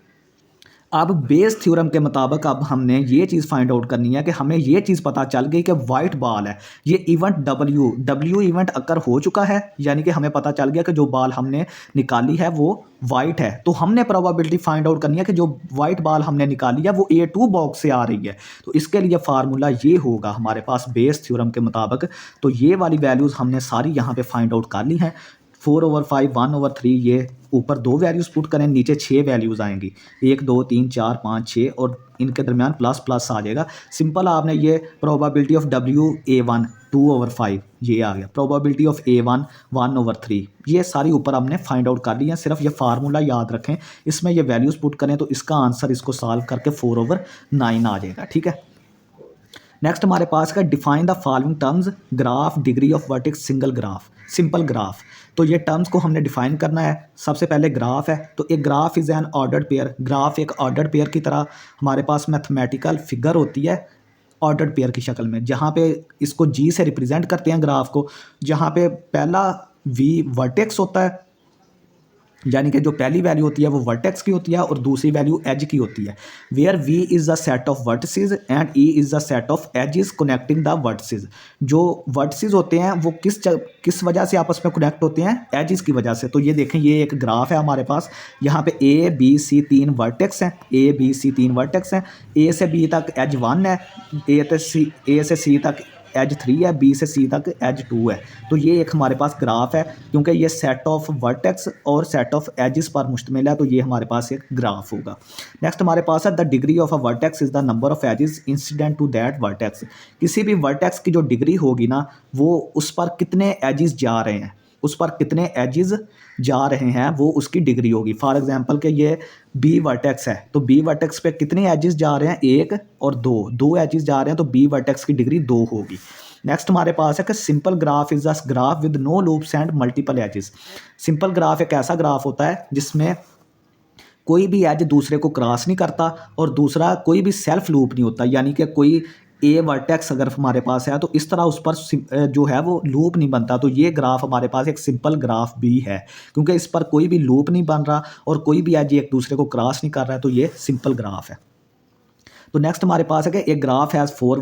अब बेस थ्योरम के मुताबिक अब हमने ये चीज़ फाइंड आउट करनी है कि हमें ये चीज़ पता चल गई कि वाइट बॉल है, ये इवेंट डब्ल्यू इवेंट अकर हो चुका है, यानी कि हमें पता चल गया कि जो बॉल हमने निकाली है वो वाइट है। तो हमने प्रोबेबिलिटी फाइंड आउट करनी है कि जो वाइट बॉल हमने निकाली है वो A2 बॉक्स से आ रही है। तो इसके लिए फार्मूला ये होगा हमारे पास बेस थ्योरम के मुताबिक। तो ये वाली वैल्यूज़ हमने सारी यहाँ पे फाइंड आउट कर ली हैं। 4/5 1/3 ये ऊपर 2 वैल्यूज़ पुट करें, नीचे 6 वैल्यूज़ आएंगी, 1 2 3 4 5 6 और इनके दरमियान प्लस प्लस आ जाएगा। सिंपल आपने ये प्रोबेबिलिटी ऑफ WA1 2/5 ये आ गया, प्रोबेबिलिटी ऑफ A1 1/3, ये सारी ऊपर हमने फाइंड आउट कर ली है। सिर्फ ये फार्मूला याद रखें, इसमें ये वैल्यूज़ पुट करें तो इसका आंसर इसको सॉल्व करके 4/9 आ जाएगा। ठीक है, नेक्स्ट हमारे पास है define the following terms graph degree of vertex single graph simple graph. तो ये टर्म्स को हमने डिफाइन करना है। सबसे पहले ग्राफ है, तो एक graph is an ordered pair. Graph एक ऑर्डर्ड पेयर की तरह हमारे पास मैथमेटिकल फिगर होती है ऑर्डर्ड पेयर की शक्ल में, जहाँ पे इसको जी से रिप्रेजेंट करते हैं ग्राफ को, जहाँ पे पहला वी वर्टेक्स होता है, यानी कि जो पहली वैल्यू होती है वो वर्टेक्स की होती है और दूसरी वैल्यू एज की होती है। Where V is the set of vertices and E is the set of edges connecting the vertices. जो वर्टिसेस होते हैं वो किस वजह से आपस में कनेक्ट होते हैं, एजेस की वजह से। तो ये देखें, ये एक ग्राफ है हमारे पास, यहाँ पे ए बी सी 3 वर्टेक्स हैं, ए बी सी 3 वर्टेक्स हैं, ए से बी तक एज 1 है, ए से सी तक एज 3 है, बी से सी तक एज 2 है। तो ये एक हमारे पास ग्राफ है, क्योंकि ये सेट ऑफ वर्टेक्स और सेट ऑफ एजेस पर मुश्तमिल है, तो ये हमारे पास एक ग्राफ होगा। नेक्स्ट हमारे पास है the degree of a vertex is the number of edges incident to that vertex. किसी भी वर्टेक्स की जो डिग्री होगी ना, वो उस पर कितने एजेस जा रहे हैं, उस पर कितने एजेस जा रहे हैं, वो उसकी डिग्री होगी। फॉर एग्जांपल के ये बी वर्टेक्स है, तो बी वर्टेक्स पे कितने एजेस जा रहे हैं, 1 और 2 एजेस जा रहे हैं, तो बी वर्टेक्स की डिग्री 2 होगी। नेक्स्ट हमारे पास है कि simple graph is a graph with no loops and multiple edges. Simple graph एक ऐसा ग्राफ होता है जिसमें कोई भी एज दूसरे को क्रॉस नहीं करता और दूसरा कोई भी सेल्फ लूप नहीं होता, यानी कि कोई ए वर्टेक्स अगर हमारे पास है तो इस तरह उस पर जो है वो लूप नहीं बनता। तो ये ग्राफ हमारे पास एक सिंपल ग्राफ भी है, क्योंकि इस पर कोई भी लूप नहीं बन रहा और कोई भी एज एक दूसरे को क्रॉस नहीं कर रहा है, तो ये सिंपल ग्राफ है। तो नेक्स्ट हमारे पास है कि एक ग्राफ हैज़ 4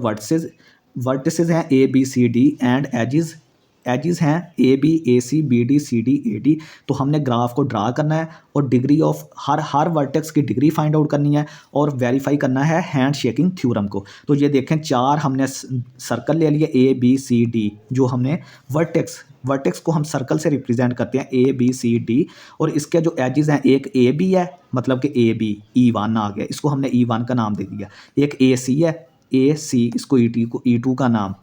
वर्टिसेस हैं A B C D and edges हैं A B A C B D C D A D. तो हमने ग्राफ को ड्रा करना है और डिग्री ऑफ हर वर्टेक्स की डिग्री फाइंड आउट करनी है और वेरीफाई करना है हैंड शेकिंग थ्योरम को। तो ये देखें, 4 हमने सर्कल ले लिए ए बी सी डी, जो हमने वर्टेक्स को हम सर्कल से रिप्रेजेंट करते हैं ए बी सी डी, और इसके जो एजेस हैं, एक ए बी है, मतलब कि ए बी E1 आ गया, इसको हमने E1 का नाम दे दिया। एक ए सी है, ए सी, इसको E2 का नाम,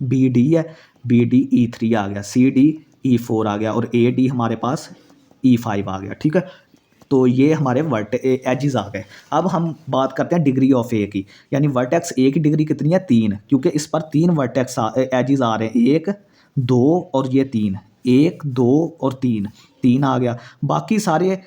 बी डी है, बी डी E3 आ गया, सी डी E4 आ गया और ए डी हमारे पास E5 आ गया। ठीक है, तो ये हमारे एजेस आ गए। अब हम बात करते हैं डिग्री ऑफ ए की, यानी वर्टेक्स ए की डिग्री कितनी है, 3, क्योंकि इस पर 3 वर्टेक्स एजेस आ रहे हैं, 1 2 और ये 3, 1 2 और 3 आ गया। बाकी सारे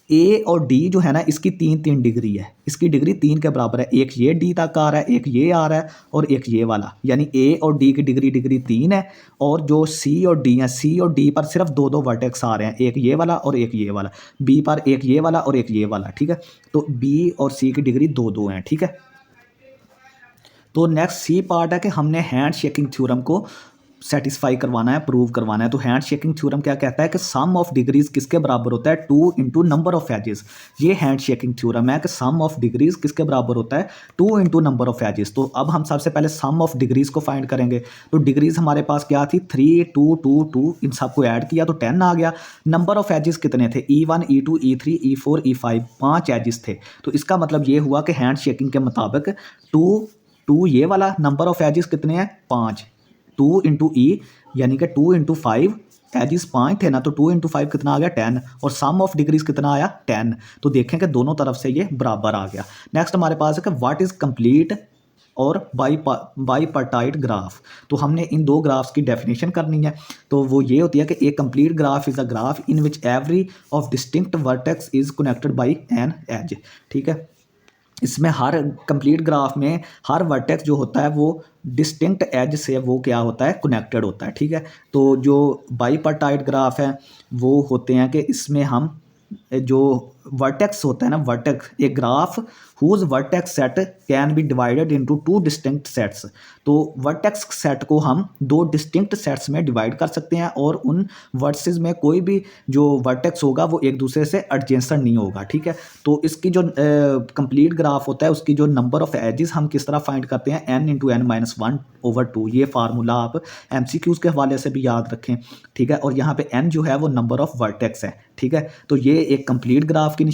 ए और डी जो है ना, इसकी 3 डिग्री है, इसकी डिग्री 3 के बराबर है। एक ये डी तक आ रहा है, एक ये आ रहा है और एक ये वाला, यानी ए और डी की डिग्री 3 है। और जो सी और डी है, सी और डी पर सिर्फ 2 वर्टेक्स आ रहे हैं, एक ये वाला और एक ये वाला, बी पर एक ये वाला और एक ये वाला। ठीक है, तो बी और सी की डिग्री 2 हैं। ठीक है, तो नेक्स्ट सी पार्ट है कि हमने हैंड शेकिंग थ्योरम को सेटिस्फाई करवाना है, प्रूव करवाना है। तो हैंड शेकिंग थ्योरम क्या कहता है कि सम ऑफ डिग्रीज किसके बराबर होता है, 2 इंटू नंबर ऑफ एजेस। ये हैंड शेकिंग थ्योरम है कि सम ऑफ डिग्रीज किसके बराबर होता है, 2 इंटू नंबर ऑफ एजेस। तो अब हम सबसे पहले सम ऑफ डिग्रीज को फाइंड करेंगे। तो डिग्रीज हमारे पास क्या थी, 3 2 2 2, इन सबको ऐड किया तो 10 आ गया। नंबर ऑफ एजेस कितने थे, E1 E2 E3 E4 E5, 5 edges थे। तो इसका मतलब ये हुआ कि हैंड शेकिंग के मुताबिक 2 ये वाला नंबर ऑफ एजेस कितने हैं, 5, 2 इंटू ई, यानी कि 2 इंटू 5, एजेस 5 थे ना, तो 2 इंटू 5 कितना आ गया, 10, और सम ऑफ डिग्रीज कितना आया, 10। तो देखें कि दोनों तरफ से ये बराबर आ गया। नेक्स्ट हमारे पास है कि व्हाट इज़ कंप्लीट और बाईपार्टाइट ग्राफ। तो हमने इन 2 ग्राफ्स की डेफिनेशन करनी है। तो वो ये होती है कि a complete graph is a graph in which every of distinct vertex is connected by an edge. ठीक है, इसमें हर कंप्लीट ग्राफ में हर वर्टेक्स जो होता है वो डिस्टिंक्ट एज से वो क्या होता है, कनेक्टेड होता है। ठीक है, तो जो बाईपार्टाइट ग्राफ है वो होते हैं कि इसमें हम जो वर्टेक्स होता है ना, vertex, a graph whose vertex set can be divided into two distinct sets. तो वर्टेक्स सेट को हम दो डिस्टिंक्ट सेट्स में डिवाइड कर सकते हैं और उन वर्सेस में कोई भी जो वर्टेक्स होगा वो एक दूसरे से एडजेसेंट नहीं होगा, ठीक है। तो इसकी जो कंप्लीट ग्राफ होता है उसकी जो नंबर ऑफ एजेस हम किस तरह फाइंड करते हैं, n into n minus one over two. ये फार्मूला आप MCQs के हवाले से भी याद रखें, ठीक है। और यहाँ पे n जो है वो नंबर ऑफ वर्टेक्स है, ठीक है। तो ये एक कंप्लीट ग्राफ की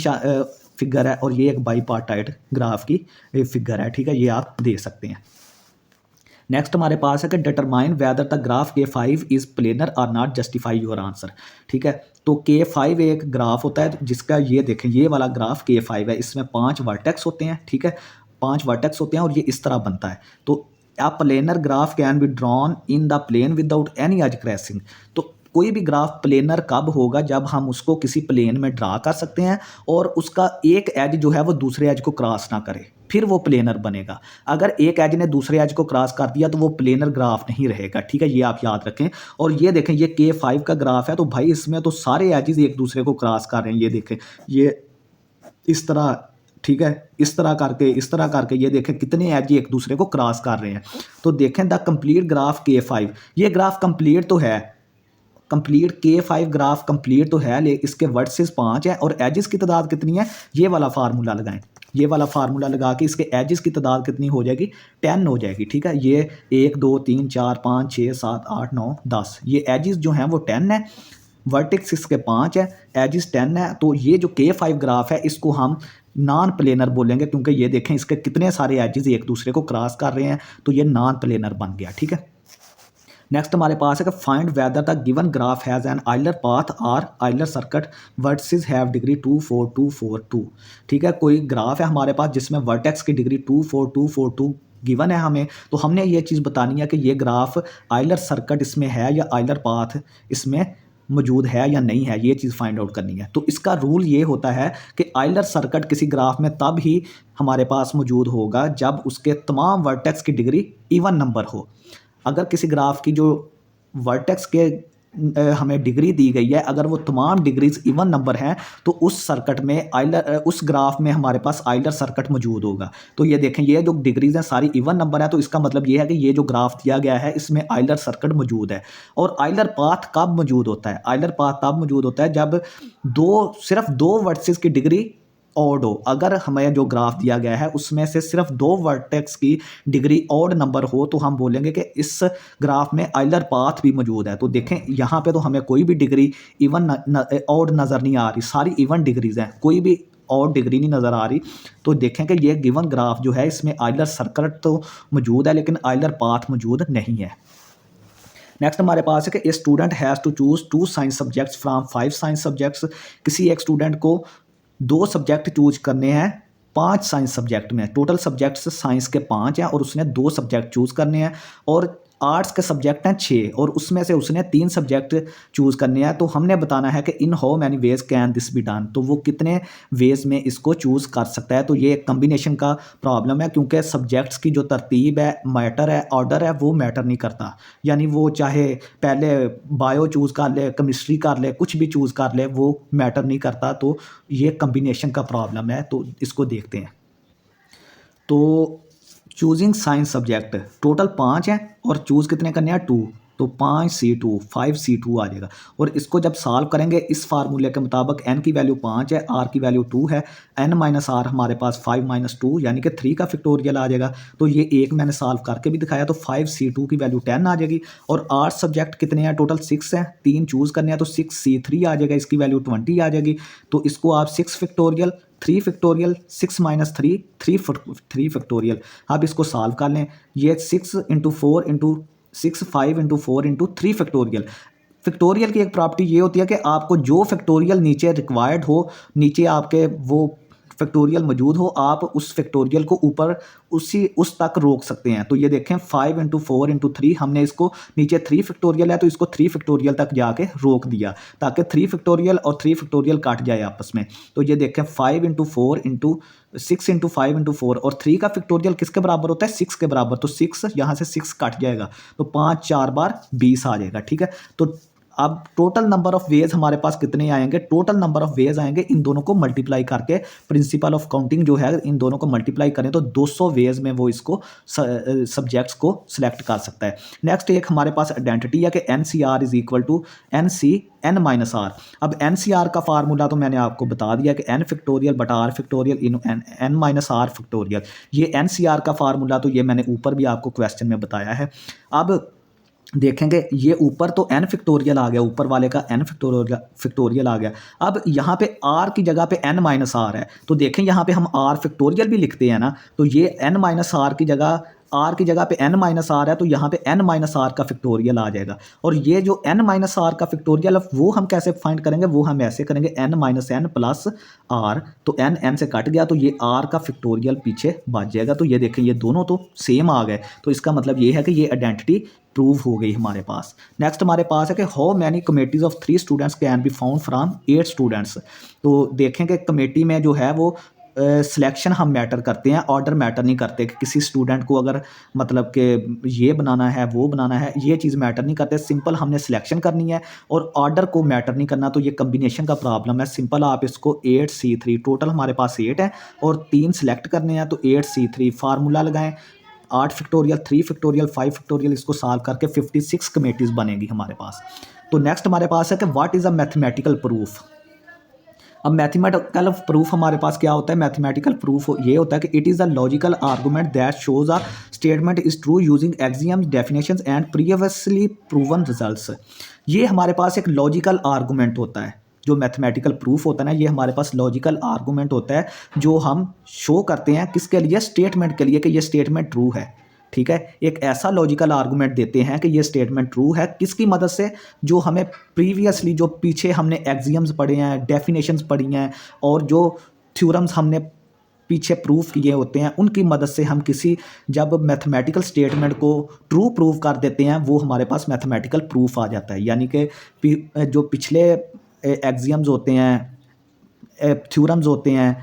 फिगर है और ये एक बाईपार्टाइट ग्राफ की फिगर है, ठीक है। ये आप दे सकते हैं। नेक्स्ट हमारे पास है कि determine whether the graph K5 is planar और नॉट, जस्टिफाई योर आंसर, ठीक है। तो K5 एक ग्राफ होता है जिसका ये देखें, ये वाला ग्राफ K5 है, इसमें 5 वर्टेक्स होते हैं, ठीक है। 5 वर्टेक्स होते हैं और ये इस तरह बनता है। तो a planar graph can be drawn in the plane without any edge crossing. तो कोई भी ग्राफ प्लेनर कब होगा, जब हम उसको किसी प्लेन में ड्रा कर सकते हैं और उसका एक एज जो है वो दूसरे एज को क्रॉस ना करे, फिर वो प्लेनर बनेगा। अगर एक एज ने दूसरे एज को क्रॉस कर दिया तो वो प्लेनर ग्राफ नहीं रहेगा, ठीक है। ये आप याद रखें। और ये देखें, ये K5 का ग्राफ है, तो भाई इसमें तो सारे एजेस एक दूसरे को क्रॉस कर रहे हैं। ये देखें, ये इस तरह, ठीक है, इस तरह करके ये देखें कितने एज एक दूसरे को क्रॉस कर रहे हैं। तो देखें द कंप्लीट ग्राफ K5, ये ग्राफ कंप्लीट तो है, कंप्लीट K5 ग्राफ कंप्लीट तो है, लेकिन इसके वर्सेस 5 है और एजेस की तादाद कितनी है, ये वाला फार्मूला लगाएं। ये वाला फार्मूला लगा के इसके एजेस की तादाद कितनी हो जाएगी, 10 हो जाएगी, ठीक है। ये 1 2 3 4 5 6 7 8 9 10, ये एजेस जो हैं वो 10 है, वर्टेक्स इसके 5 है, एजेस 10 है। तो ये जो K5 ग्राफ है इसको हम नॉन प्लेनर बोलेंगे, क्योंकि ये देखें इसके कितने सारे एजेस एक दूसरे को क्रॉस कर रहे हैं, तो ये नॉन प्लेनर बन गया, ठीक है। नेक्स्ट हमारे पास है कि find whether the given graph has an Euler path और Euler circuit vertices have degree 2 4 2 4 2, ठीक है। कोई ग्राफ है हमारे पास जिसमें वर्टेक्स की डिग्री 2 4 2 4 2 गिवन है हमें, तो हमने ये चीज़ बतानी है कि ये ग्राफ आइलर सर्किट इसमें है या आइलर पाथ इसमें मौजूद है या नहीं है, ये चीज़ फाइंड आउट करनी है। तो इसका रूल ये होता है कि आइलर सर्किट किसी ग्राफ में तब ही हमारे पास मौजूद होगा जब उसके तमाम वर्टेक्स की डिग्री इवन नंबर हो। अगर किसी ग्राफ की जो वर्टेक्स के हमें डिग्री दी गई है, अगर वो तमाम डिग्रीज इवन नंबर हैं, तो उस सर्किट में उस ग्राफ में हमारे पास आइलर सर्किट मौजूद होगा। तो ये देखें, ये जो डिग्रीज हैं सारी इवन नंबर है, तो इसका मतलब ये है कि ये जो ग्राफ दिया गया है इसमें आइलर सर्किट मौजूद है। और आइलर पाथ कब मौजूद होता है, आइलर पाथ तब मौजूद होता है जब सिर्फ दो वर्सेस की डिग्री ऑड हो। अगर हमें जो ग्राफ दिया गया है उसमें से सिर्फ 2 वर्टेक्स की डिग्री ऑड नंबर हो, तो हम बोलेंगे कि इस ग्राफ में आइलर पाथ भी मौजूद है। तो देखें यहाँ पे तो हमें कोई भी डिग्री इवन ऑड नज़र नहीं आ रही, सारी इवन डिग्रीज हैं, कोई भी और डिग्री नहीं नज़र आ रही। तो देखें कि ये गिवन ग्राफ जो है इसमें आइलर सर्किट तो मौजूद है लेकिन आइलर पाथ मौजूद नहीं है। नेक्स्ट हमारे पास है कि a student has to choose 2 science subjects from 5 science subjects. किसी एक स्टूडेंट को 2 सब्जेक्ट चूज करने हैं 5 साइंस सब्जेक्ट में। टोटल सब्जेक्ट्स साइंस के 5 हैं और उसने 2 सब्जेक्ट चूज़ करने हैं, और आर्ट्स के सब्जेक्ट हैं 6 और उसमें से उसने 3 सब्जेक्ट चूज़ करने हैं। तो हमने बताना है कि in how many ways can this be done, तो वो कितने वेज में इसको चूज़ कर सकता है। तो ये एक कम्बिनेशन का प्रॉब्लम है, क्योंकि सब्जेक्ट्स की जो तरतीब है, मैटर है, ऑर्डर है, वो मैटर नहीं करता। यानी वो चाहे पहले बायो चूज़ कर ले, केमिस्ट्री कर ले, कुछ भी चूज़ कर ले, वो मैटर नहीं करता। तो ये कम्बिनेशन का प्रॉब्लम है, तो इसको देखते हैं। तो चूजिंग साइंस सब्जेक्ट टोटल 5 हैं और चूज़ कितने करने हैं 2, तो 5C2 5C2 आ जाएगा। और इसको जब सॉल्व करेंगे इस फार्मूले के मुताबिक n की वैल्यू 5 है, r की वैल्यू 2 है, n माइनस आर हमारे पास 5 माइनस 2 यानी कि 3 का फैक्टोरियल आ जाएगा। तो ये एक मैंने सॉल्व करके भी दिखाया, तो 5C2 की वैल्यू 10 आ जाएगी। और आर्ट सब्जेक्ट कितने हैं, टोटल 6 हैं, 3 चूज़ करने हैं, तो 6C3 आ जाएगा, इसकी वैल्यू 20 आ जाएगी। तो इसको आप 6 फैक्टोरियल 3 फैक्टोरियल 6 माइनस 3 3 फैक्टोरियल, आप इसको सॉल्व कर लें। ये 6 into 4 into 6 5 into 4 into 3 factorial. Factorial की एक प्रॉपर्टी ये होती है कि आपको जो फैक्टोरियल नीचे रिक्वायर्ड हो, नीचे आपके वो फैक्टोरियल मौजूद हो, आप उस फैक्टोरियल को ऊपर उस तक रोक सकते हैं। तो ये देखें 5 इंटू 4 इंटू 3, हमने इसको नीचे 3 फैक्टोरियल है तो इसको 3 फैक्टोरियल तक जाके रोक दिया ताकि 3 फैक्टोरियल और 3 फैक्टोरियल काट जाए आपस में। तो ये देखें 5 इंटू 4 इंटू 6 इंटू 5 इंटू 4, और 3 का फैक्टोरियल किसके बराबर होता है, 6 के बराबर। तो 6 यहाँ से 6 कट जाएगा, तो 5 4 बार 20 आ जाएगा, ठीक है। तो अब टोटल नंबर ऑफ वेज हमारे पास कितने आएंगे, टोटल नंबर ऑफ वेज आएंगे इन दोनों को मल्टीप्लाई करके, प्रिंसिपल ऑफ काउंटिंग जो है इन दोनों को मल्टीप्लाई करें तो 200 वेज में वो इसको सब्जेक्ट्स को सिलेक्ट कर सकता है। नेक्स्ट एक हमारे पास आइडेंटिटी है कि n C r is equal to n C n minus r. अब एन सी आर का फार्मूला तो मैंने आपको बता दिया कि एन फैक्टोरियल बटा r factorial in n minus r factorial. ये एन सी आर का फार्मूला तो ये मैंने ऊपर भी आपको क्वेश्चन में बताया है। अब देखेंगे ये ऊपर तो एन फैक्टोरियल आ गया, ऊपर वाले का एन फैक्टोरियल आ गया। अब यहाँ पे आर की जगह पे एन माइनस आर है, तो देखें यहाँ पे हम आर फैक्टोरियल भी लिखते हैं ना, तो ये एन माइनस आर की जगह, आर की जगह पे एन माइनस आर है तो यहाँ पे एन माइनस आर का फैक्टोरियल आ जाएगा। और ये जो एन माइनस आर का फैक्टोरियल वो हम कैसे फाइंड करेंगे, वो हम ऐसे करेंगे n minus n plus r, तो एन एन से कट गया तो ये आर का फैक्टोरियल पीछे बच जाएगा। तो ये देखें ये दोनों तो सेम आ गए, तो इसका मतलब ये है कि ये आइडेंटिटी प्रूव हो गई हमारे पास। नेक्स्ट हमारे पास है कि how many committees of 3 students can be found from 8 students. तो देखें कि कमेटी में जो है वो सिलेक्शन हम मैटर करते हैं, ऑर्डर मैटर नहीं करते कि किसी स्टूडेंट को अगर मतलब कि ये बनाना है वो बनाना है, ये चीज़ मैटर नहीं करते। सिंपल हमने सिलेक्शन करनी है और ऑर्डर को मैटर नहीं करना, तो ये कम्बिनेशन का प्रॉब्लम है। सिंपल आप इसको 8C3, टोटल हमारे पास 8 है और 3 सिलेक्ट करने हैं, तो 8C3 फार्मूला लगाएं, 8 फैक्टोरियल 3 फैक्टोरियल 5 फैक्टोरियल, इसको सॉल्व करके 56 कमेटीज़ बनेगी हमारे पास। तो नेक्स्ट हमारे पास है कि what is a mathematical proof. अब मैथमेटिकल प्रूफ हमारे पास क्या होता है, मैथमेटिकल प्रूफ ये होता है कि it is a logical argument that shows a statement is true using axioms definitions and previously proven results. ये हमारे पास एक लॉजिकल आर्गूमेंट होता है। जो मैथमेटिकल प्रूफ होता है ना, ये हमारे पास लॉजिकल आर्गूमेंट होता है जो हम शो करते हैं किसके लिए, स्टेटमेंट के लिए कि ये स्टेटमेंट ट्रू है। ठीक है, एक ऐसा लॉजिकल आर्गूमेंट देते हैं कि ये स्टेटमेंट ट्रू है, किसकी मदद से, जो हमें प्रीवियसली जो पीछे हमने एक्सियम्स पढ़े हैं, डेफिनेशंस पढ़ी हैं और जो थ्योरम्स हमने पीछे प्रूफ किए होते हैं, उनकी मदद से हम किसी जब मैथमेटिकल स्टेटमेंट को ट्रू प्रूव कर देते हैं, वो हमारे पास मैथमेटिकल प्रूफ आ जाता है। यानी कि जो पिछले एक्सियम्स होते हैं, थ्योरम्स होते हैं,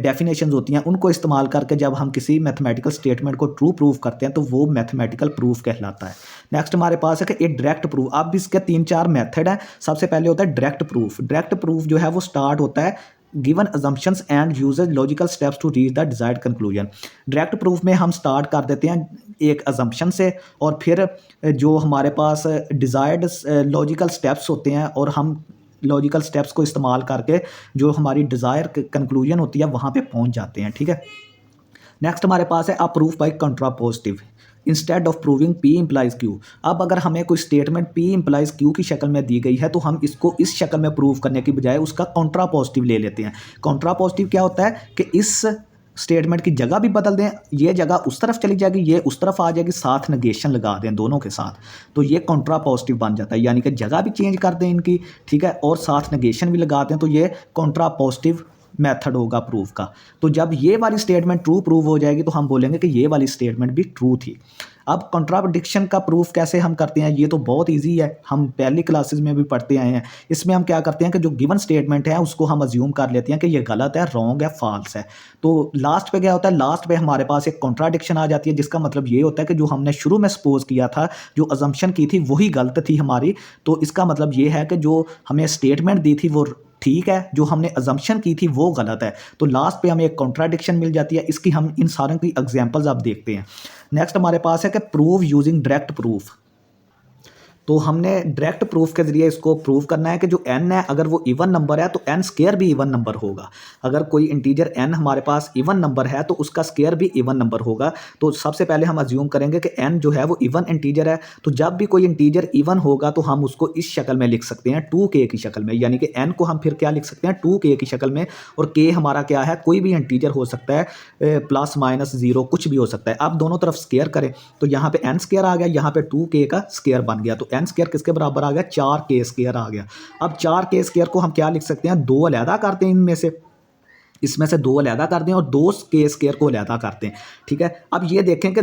डेफिनेशंस होती हैं, उनको इस्तेमाल करके जब हम किसी मैथमेटिकल स्टेटमेंट को ट्रू प्रूफ करते हैं तो वो मैथमेटिकल प्रूफ कहलाता है। नेक्स्ट हमारे पास है कि एक डायरेक्ट प्रूफ। अब इसके 3-4 मेथड हैं। सबसे पहले होता है डायरेक्ट प्रूफ। डायरेक्ट प्रूफ जो है वो स्टार्ट होता है given assumptions and uses logical steps to reach the desired conclusion. Direct proof में हम स्टार्ट कर देते हैं एक assumption से, और फिर जो हमारे पास डिजायर्ड लॉजिकल स्टेप्स होते हैं और हम लॉजिकल स्टेप्स को इस्तेमाल करके जो हमारी डिज़ायर कंक्लूजन होती है वहाँ पे पहुँच जाते हैं। ठीक है, नेक्स्ट हमारे पास है a proof by contrapositive instead of proving P implies Q। अब अगर हमें कोई स्टेटमेंट P इम्प्लाइज Q की शक्ल में दी गई है तो हम इसको इस शक्ल में प्रूव करने की बजाय उसका कंट्रापोजिटिव ले लेते हैं। कंट्रापोजिटिव क्या होता है कि इस स्टेटमेंट की जगह भी बदल दें, ये जगह उस तरफ चली जाएगी, ये उस तरफ आ जाएगी, साथ नेगेशन लगा दें दोनों के साथ, तो ये कंट्रापोजिटिव बन जाता है। यानी कि जगह भी चेंज कर दें इनकी, ठीक है, और साथ नेगेशन भी लगा दें, तो ये कंट्रापोजिटिव मेथड होगा प्रूफ का। तो जब ये वाली स्टेटमेंट ट्रू प्रूव हो जाएगी तो हम बोलेंगे कि ये वाली स्टेटमेंट भी ट्रू थी। अब कॉन्ट्राडिक्शन का प्रूफ कैसे हम करते हैं, ये तो बहुत इजी है, हम पहली क्लासेस में भी पढ़ते आए हैं। इसमें हम क्या करते हैं कि जो गिवन स्टेटमेंट है उसको हम अज्यूम कर लेते हैं कि ये गलत है, रॉन्ग है, फॉल्स है। तो लास्ट पे क्या होता है, लास्ट पे हमारे पास एक कॉन्ट्राडिक्शन आ जाती है, जिसका मतलब ये होता है कि जो हमने शुरू में सपोज किया था, जो अजम्पशन की थी वही गलत थी हमारी। तो इसका मतलब ये है कि जो हमें स्टेटमेंट दी थी वो ठीक है, जो हमने अजम्पशन की थी वो गलत है। तो लास्ट पे हमें एक कॉन्ट्राडिक्शन मिल जाती है। इसकी हम इन सारों की एग्जांपल्स आप देखते हैं। नेक्स्ट हमारे पास है कि प्रूव यूजिंग डायरेक्ट प्रूफ। तो हमने डायरेक्ट प्रूफ के जरिए इसको प्रूव करना है कि जो n है अगर वो इवन नंबर है तो n स्क्वायर भी इवन नंबर होगा। अगर कोई इंटीजर n हमारे पास इवन नंबर है तो उसका स्क्वायर भी इवन नंबर होगा। तो सबसे पहले हम अज्यूम करेंगे कि n जो है वो इवन इंटीजर है। तो जब भी कोई इंटीजर इवन होगा तो हम उसको इस शक्ल में लिख सकते हैं 2k की शक्ल में, यानी कि n को हम फिर क्या लिख सकते हैं 2k की शक्ल में, और k हमारा क्या है, कोई भी इंटीजर हो सकता है, प्लस माइनस जीरो कुछ भी हो सकता है। अब दोनों तरफ स्क्वायर करें तो यहाँ पे n स्क्वायर आ गया, यहाँ पे 2k का स्क्वायर बन गया, तो n स्क्वायर किसके बराबर आ गया, 4k स्क्वायर आ गया। अब 4k स्क्वायर को हम क्या लिख सकते हैं, दो अलहदा करते हैं, इसमें से दो अलहदा कर दें और 2k स्क्वायर को अलहदा करते हैं। ठीक है, अब ये देखें कि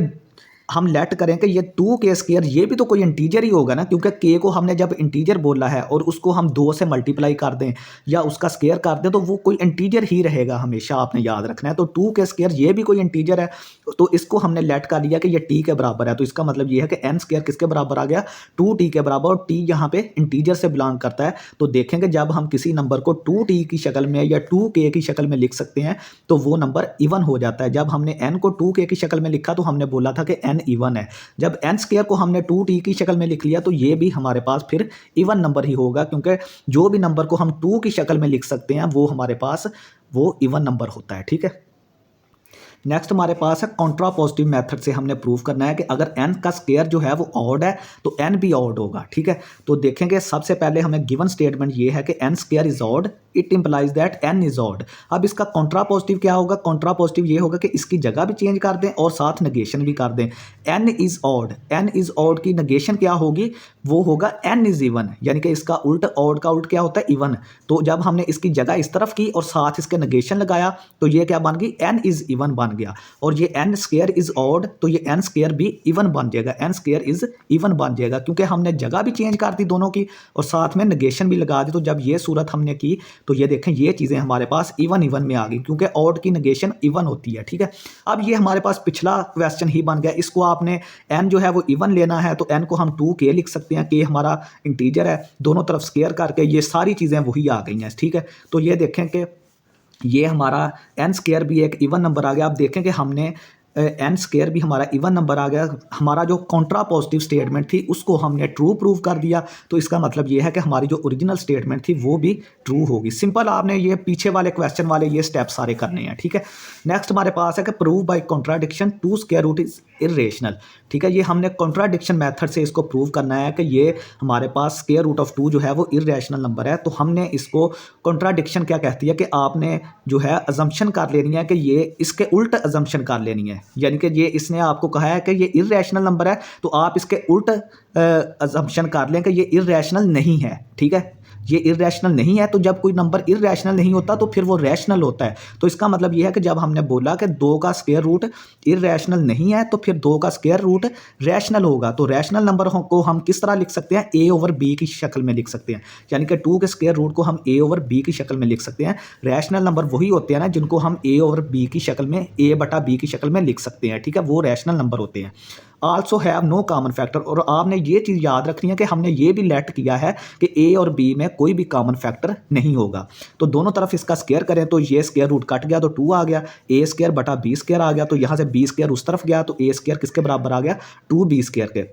हम लेट करें कि ये 2k स्क्वायर ये भी तो कोई इंटीजर ही होगा ना, क्योंकि k को हमने जब इंटीजर बोला है और उसको हम 2 से मल्टीप्लाई कर दें या उसका स्क्वायर कर दें तो वो कोई इंटीजर ही रहेगा, हमेशा आपने याद रखना है। तो 2k स्क्वायर ये भी कोई इंटीजर है, तो इसको हमने लेट कर लिया कि ये t के बराबर है। तो इसका मतलब ये है कि n स्क्वायर किसके बराबर आ गया, 2t के बराबर, और t यहाँ पे इंटीजर से बिलोंग करता है। तो देखेंगे जब हम किसी नंबर को 2t की शक्ल में या 2k की शक्ल में लिख सकते हैं तो वो नंबर इवन हो जाता है। जब हमने n को 2k की शक्ल में लिखा तो हमने बोला था कि n इवन है। जब n स्क्वायर को हमने 2t की शक्ल में लिख लिया तो ये भी हमारे पास फिर इवन नंबर ही होगा, क्योंकि जो भी नंबर को हम 2 की शक्ल में लिख सकते हैं वो हमारे पास वो इवन नंबर होता है। ठीक है, नेक्स्ट हमारे पास है कॉन्ट्रा पॉजिटिव मेथड से हमने प्रूव करना है कि अगर n का स्क्वायर जो है वो ऑड है तो n भी ऑड होगा। ठीक है, तो देखेंगे सबसे पहले हमें गिवन स्टेटमेंट ये है कि n square is odd, it implies that n is odd. अब इसका कॉन्ट्रा पॉजिटिव क्या होगा, कॉन्ट्रा पॉजिटिव ये होगा कि इसकी जगह भी चेंज कर दें और साथ नेगेशन भी कर दें। n is odd, n is odd की नेगेशन क्या होगी, वो होगा n इज इवन, यानी कि इसका उल्ट, ऑड का उल्ट क्या होता है, इवन। तो जब हमने इसकी जगह इस तरफ की और साथ इसके नेगेशन लगाया तो ये क्या बन गई, n इज इवन बन गया। और ये n स्क्वायर इज ऑड तो ये n स्क्वायर भी इवन बन जाएगा, n स्क्वायर इज इवन बन जाएगा, क्योंकि हमने जगह भी चेंज कर दी दोनों की और साथ में नेगेशन भी लगा दी। तो जब ये सूरत हमने की तो ये देखें ये चीज़ें हमारे पास इवन इवन में आ गई, क्योंकि ऑड की नेगेशन इवन होती है। ठीक है, अब ये हमारे पास पिछला क्वेश्चन ही बन गया। इसको आपने n जो है वो इवन लेना है तो n को हम 2k लिख सकते हैं, k हमारा इंटीजर है, दोनों तरफ स्क्वायर करके ये सारी चीज़ें वही आ गई हैं। ठीक है, तो ये देखें कि ये हमारा n स्क्वायर भी एक इवन नंबर आ गया। आप देखें कि हमने n स्क्वायर भी हमारा इवन नंबर आ गया। हमारा जो कॉन्ट्रा पॉजिटिव स्टेटमेंट थी उसको हमने ट्रू प्रूव कर दिया, तो इसका मतलब ये है कि हमारी जो ओरिजिनल स्टेटमेंट थी वो भी ट्रू होगी। सिंपल, आपने ये पीछे वाले क्वेश्चन वाले ये स्टेप सारे करने हैं। ठीक है, नेक्स्ट हमारे पास है कि prove by contradiction 2 square root is irrational. ठीक है, ये हमने कॉन्ट्राडिक्शन मेथड से इसको प्रूव करना है कि ये हमारे पास स्क्वायर रूट ऑफ 2 जो है वो इरेशनल नंबर है। तो हमने इसको कॉन्ट्राडिक्शन क्या कहती है कि आपने जो है अजम्पशन कर लेनी है कि ये इसके उल्ट अजम्पशन कर लेनी है, यानी कि ये इसने आपको कहा है कि ये इरेशनल नंबर है तो आप इसके उल्ट अजम्पशन कर लें कि ये इरेशनल नहीं है। ठीक है, ये इरेशनल नहीं है, तो जब कोई नंबर इरेशनल नहीं होता तो फिर वो रैशनल होता है। तो इसका मतलब ये है कि जब हमने बोला कि 2 का स्क्वायर रूट इरेशनल नहीं है तो फिर 2 का स्क्वायर रूट रैशनल होगा। तो रैशनल नंबर को हम किस तरह लिख सकते हैं, a ओवर b की शक्ल में लिख सकते हैं, यानी कि 2 के स्क्वायर रूट को हम a ओवर b की शक्ल में लिख सकते हैं। रैशनल नंबर वही होते हैं ना जिनको हम a ओवर b की शक्ल में, a बटा b की शक्ल में लिख सकते हैं। ठीक है, वो रैशनल नंबर होते हैं। Also have no common factor, और आपने ये चीज़ याद रखनी है कि हमने ये भी लेट किया है कि a और b में कोई भी कॉमन फैक्टर नहीं होगा। तो दोनों तरफ इसका स्क्वायर करें तो ये स्क्वायर रूट कट गया तो 2 आ गया, a स्क्वायर बटा b स्क्वायर आ गया, तो यहाँ से b स्क्वायर उस तरफ गया तो a स्क्वायर किसके बराबर आ गया, 2b स्क्वायर के।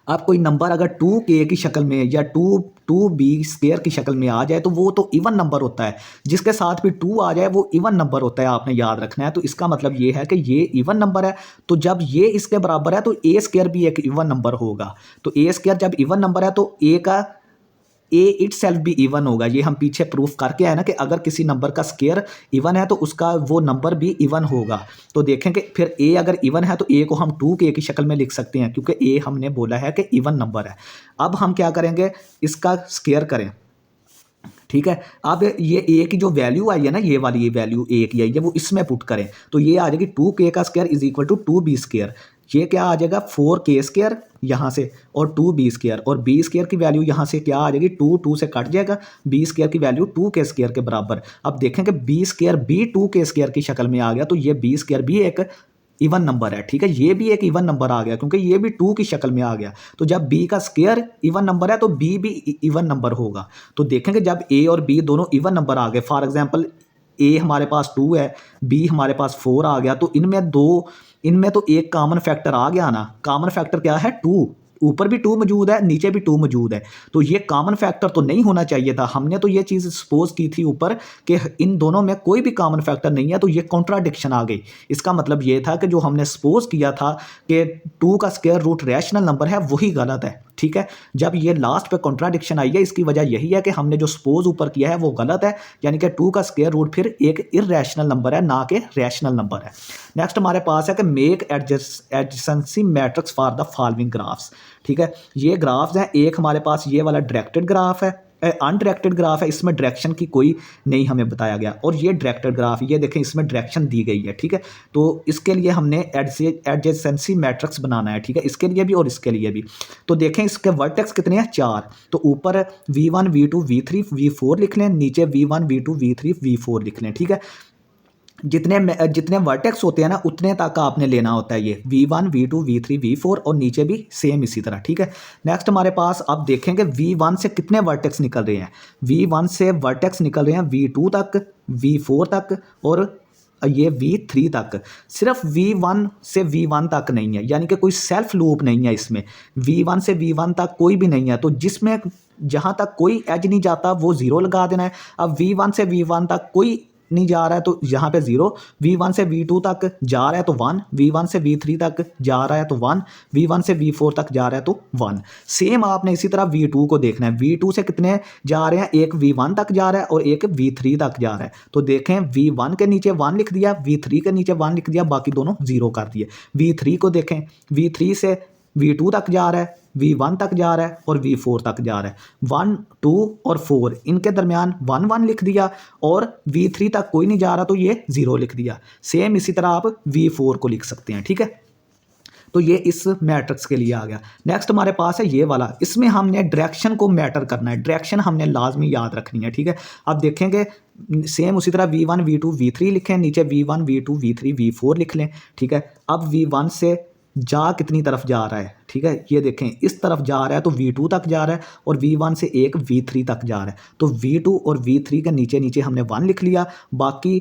अब कोई नंबर अगर 2k की शक्ल में या 2b स्क्वायर की शक्ल में आ जाए तो वो तो इवन नंबर होता है, जिसके साथ भी 2 आ जाए वो इवन नंबर होता है, आपने याद रखना है। तो इसका मतलब ये है कि ये इवन नंबर है, तो जब ये इसके बराबर है तो a स्क्वायर भी एक इवन नंबर होगा। तो a स्क्वायर जब इवन नंबर है तो a का ए इट सेल्फ भी इवन होगा। ये हम पीछे प्रूफ करके आए ना कि अगर किसी नंबर का स्क्वायर इवन है तो उसका वो नंबर भी इवन होगा। तो देखें कि फिर ए अगर इवन है तो ए को हम 2k की शक्ल में लिख सकते हैं, क्योंकि ए हमने बोला है कि इवन नंबर है। अब हम क्या करेंगे, इसका स्क्वायर करें। ठीक है, अब ये ए की जो वैल्यू आई है ना, ये वाली ये वैल्यू ए की आई है वो इसमें पुट करें तो ये आ जाएगी 2k का square is equal to 2b square. ये क्या आ जाएगा 4k स्क्वायर यहाँ से और 2b स्क्वायर, और b स्क्वायर की वैल्यू यहाँ से क्या आ जाएगी 2 से कट जाएगा, b स्क्वायर की वैल्यू 2k स्क्वायर के बराबर। अब देखें कि b स्क्वायर भी 2k स्क्वायर की शक्ल में आ गया तो ये b स्क्वायर भी एक इवन नंबर है। ठीक है, ये भी एक इवन नंबर आ गया क्योंकि ये भी 2 की शक्ल में आ गया। तो जब b का स्क्वायर इवन नंबर है तो b भी इवन नंबर होगा। तो देखेंगे जब a और b दोनों इवन नंबर आ गए, फॉर एग्जांपल a हमारे पास 2 है, b हमारे पास 4 आ गया, तो इनमें तो एक कॉमन फैक्टर आ गया ना। कॉमन फैक्टर क्या है 2, ऊपर भी 2 मौजूद है नीचे भी 2 मौजूद है, तो ये कॉमन फैक्टर तो नहीं होना चाहिए था। हमने तो ये चीज़ सपोज की थी ऊपर कि इन दोनों में कोई भी कॉमन फैक्टर नहीं है, तो ये कॉन्ट्राडिक्शन आ गई। इसका मतलब ये था कि जो हमने सपोज किया था कि 2 का स्क्वायर रूट रैशनल नंबर है वही गलत है। ठीक है, जब ये लास्ट पे कॉन्ट्राडिक्शन आई है इसकी वजह यही है कि हमने जो सपोज ऊपर किया है वो गलत है, यानी कि 2 का स्क्वायर रूट फिर एक इरेशनल नंबर है ना कि रैशनल नंबर है। नेक्स्ट हमारे पास है कि make adjacency matrix for the following graphs. ठीक है, ये ग्राफ्स हैं, एक हमारे पास ये वाला डायरेक्टेड ग्राफ है, अनडायरेक्टेड ग्राफ है, इसमें डायरेक्शन की कोई नहीं हमें बताया गया। और ये डायरेक्टेड ग्राफ, ये देखें इसमें डायरेक्शन दी गई है, ठीक है। तो इसके लिए हमने एडजेसेंसी मैट्रिक्स बनाना है, ठीक है, इसके लिए भी और इसके लिए भी। तो देखें इसके वर्टेक्स कितने हैं, 4। तो ऊपर V1 V2 V3 V4 लिख लें, नीचे V1 V2 V3 V4 लिख लें, ठीक है। जितने वर्टेक्स होते हैं ना उतने तक आपने लेना होता है, ये V1 V2 V3 V4 और नीचे भी सेम इसी तरह, ठीक है। नेक्स्ट हमारे पास आप देखेंगे V1 से कितने वर्टेक्स निकल रहे हैं। V1 से वर्टेक्स निकल रहे हैं V2 तक, V4 तक और ये V3 तक। सिर्फ V1 से V1 तक नहीं है, यानी कि कोई सेल्फ लूप नहीं है इसमें। V1 से V1 तक कोई भी नहीं है, तो जिसमें जहाँ तक कोई एज नहीं जाता वो 0 लगा देना है। अब V1 से V1 तक कोई नहीं जा रहा है तो यहाँ पे 0, V1 से V2 तक जा रहा है तो 1, V1 से V3 तक जा रहा है तो 1, V1 से V4 तक जा रहा है तो 1। सेम आपने इसी तरह V2 को देखना है। V2 से कितने जा रहे हैं, एक V1 तक जा रहा है और एक V3 तक जा रहा है। तो देखें V1 के नीचे 1 लिख दिया, V3 के नीचे 1 लिख दिया, बाकी दोनों 0 कर दिए। V3 को देखें, V3 से V2 तक जा रहा है, V1 तक जा रहा है और V4 तक जा रहा है। 1 2 और 4 इनके दरमियान 1 1 लिख दिया और V3 तक कोई नहीं जा रहा तो ये 0 लिख दिया। सेम इसी तरह आप V4 को लिख सकते हैं, ठीक है। तो ये इस मैट्रिक्स के लिए आ गया। नेक्स्ट हमारे पास है ये वाला, इसमें हमने डायरेक्शन को मैटर करना है, डायरेक्शन हमने लाजमी याद रखनी है, ठीक है। अब देखेंगे सेम उसी तरह V1 V2 V3 लिखें, नीचे V1 V2 V3 V4 लिख लें, ठीक है। अब V1 से जा कितनी तरफ जा रहा है, ठीक है, ये देखें इस तरफ जा रहा है तो V2 तक जा रहा है और V1 से एक V3 तक जा रहा है। तो V2 और V3 के नीचे नीचे हमने 1 लिख लिया, बाकी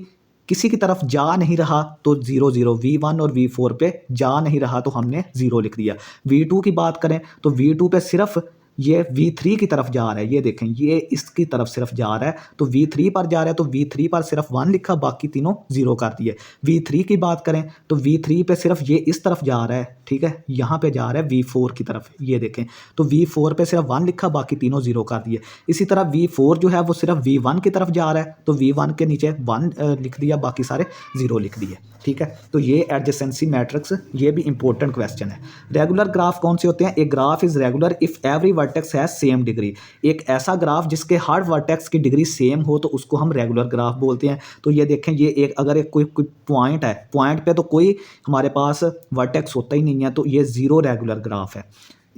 किसी की तरफ जा नहीं रहा तो 0 0, V1 और V4 पे जा नहीं रहा तो हमने 0 लिख दिया। V2 की बात करें तो V2 पे सिर्फ ये V3 की तरफ जा रहा है, ये देखें ये इसकी तरफ सिर्फ जा रहा है तो V3 पर जा रहा है तो V3 पर सिर्फ 1 लिखा, बाकी तीनों 0 कर दिए। V3 की बात करें तो V3 पे सिर्फ ये इस तरफ जा रहा है, ठीक है, यहाँ पे जा रहा है V4 की तरफ, ये देखें तो V4 पे सिर्फ 1 लिखा, बाकी तीनों 0 कर दिए। इसी तरह V4 जो है वो सिर्फ V1 की तरफ जा रहा है तो V1 के नीचे 1 लिख दिया, बाकी सारे 0 लिख दिए, ठीक है। तो ये एडजेसेंसी मैट्रिक्स, ये भी इंपॉर्टेंट क्वेश्चन है। रेगुलर ग्राफ कौन से होते हैं, एक graph is regular if every vertex has same degree. एक ऐसा ग्राफ जिसके हर वर्टेक्स की डिग्री सेम हो तो उसको हम रेगुलर ग्राफ बोलते हैं। तो ये देखें ये एक अगर एक कोई पॉइंट है, पॉइंट पे तो कोई हमारे पास वर्टेक्स होता ही नहीं है तो ये 0 रेगुलर ग्राफ है।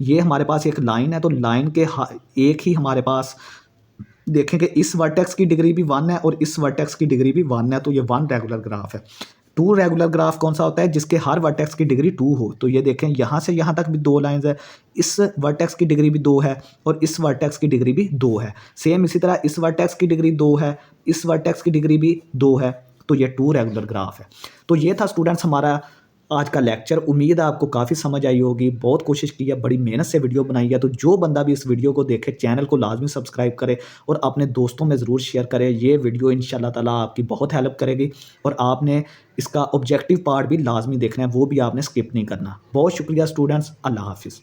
ये हमारे पास एक लाइन है तो लाइन के एक ही हमारे पास देखें कि इस वर्टेक्स की डिग्री भी 1 है और इस वर्टेक्स की डिग्री भी 1 है, तो ये 1 रेगुलर ग्राफ है। 2 रेगुलर ग्राफ कौन सा होता है, जिसके हर वर्टेक्स की डिग्री 2 हो। तो ये देखें यहाँ से यहाँ तक भी 2 लाइंस है, इस वर्टेक्स की डिग्री भी 2 है और इस वर्टेक्स की डिग्री भी 2 है। सेम इसी तरह इस वर्टेक्स की डिग्री 2 है, इस वर्टेक्स की डिग्री भी 2 है, तो ये 2 रेगुलर ग्राफ है। तो ये था स्टूडेंट्स हमारा आज का लेक्चर। उम्मीद है आपको काफ़ी समझ आई होगी, बहुत कोशिश की है, बड़ी मेहनत से वीडियो बनाई है। तो जो बंदा भी इस वीडियो को देखे चैनल को लाजमी सब्सक्राइब करे और अपने दोस्तों में ज़रूर शेयर करें। ये वीडियो इंशाल्लाह ताला आपकी बहुत हेल्प करेगी और आपने इसका ऑब्जेक्टिव पार्ट भी लाजमी देखना है, वो भी आपने स्किप नहीं करना। बहुत शुक्रिया स्टूडेंट्स, अल्लाह हाफिज़।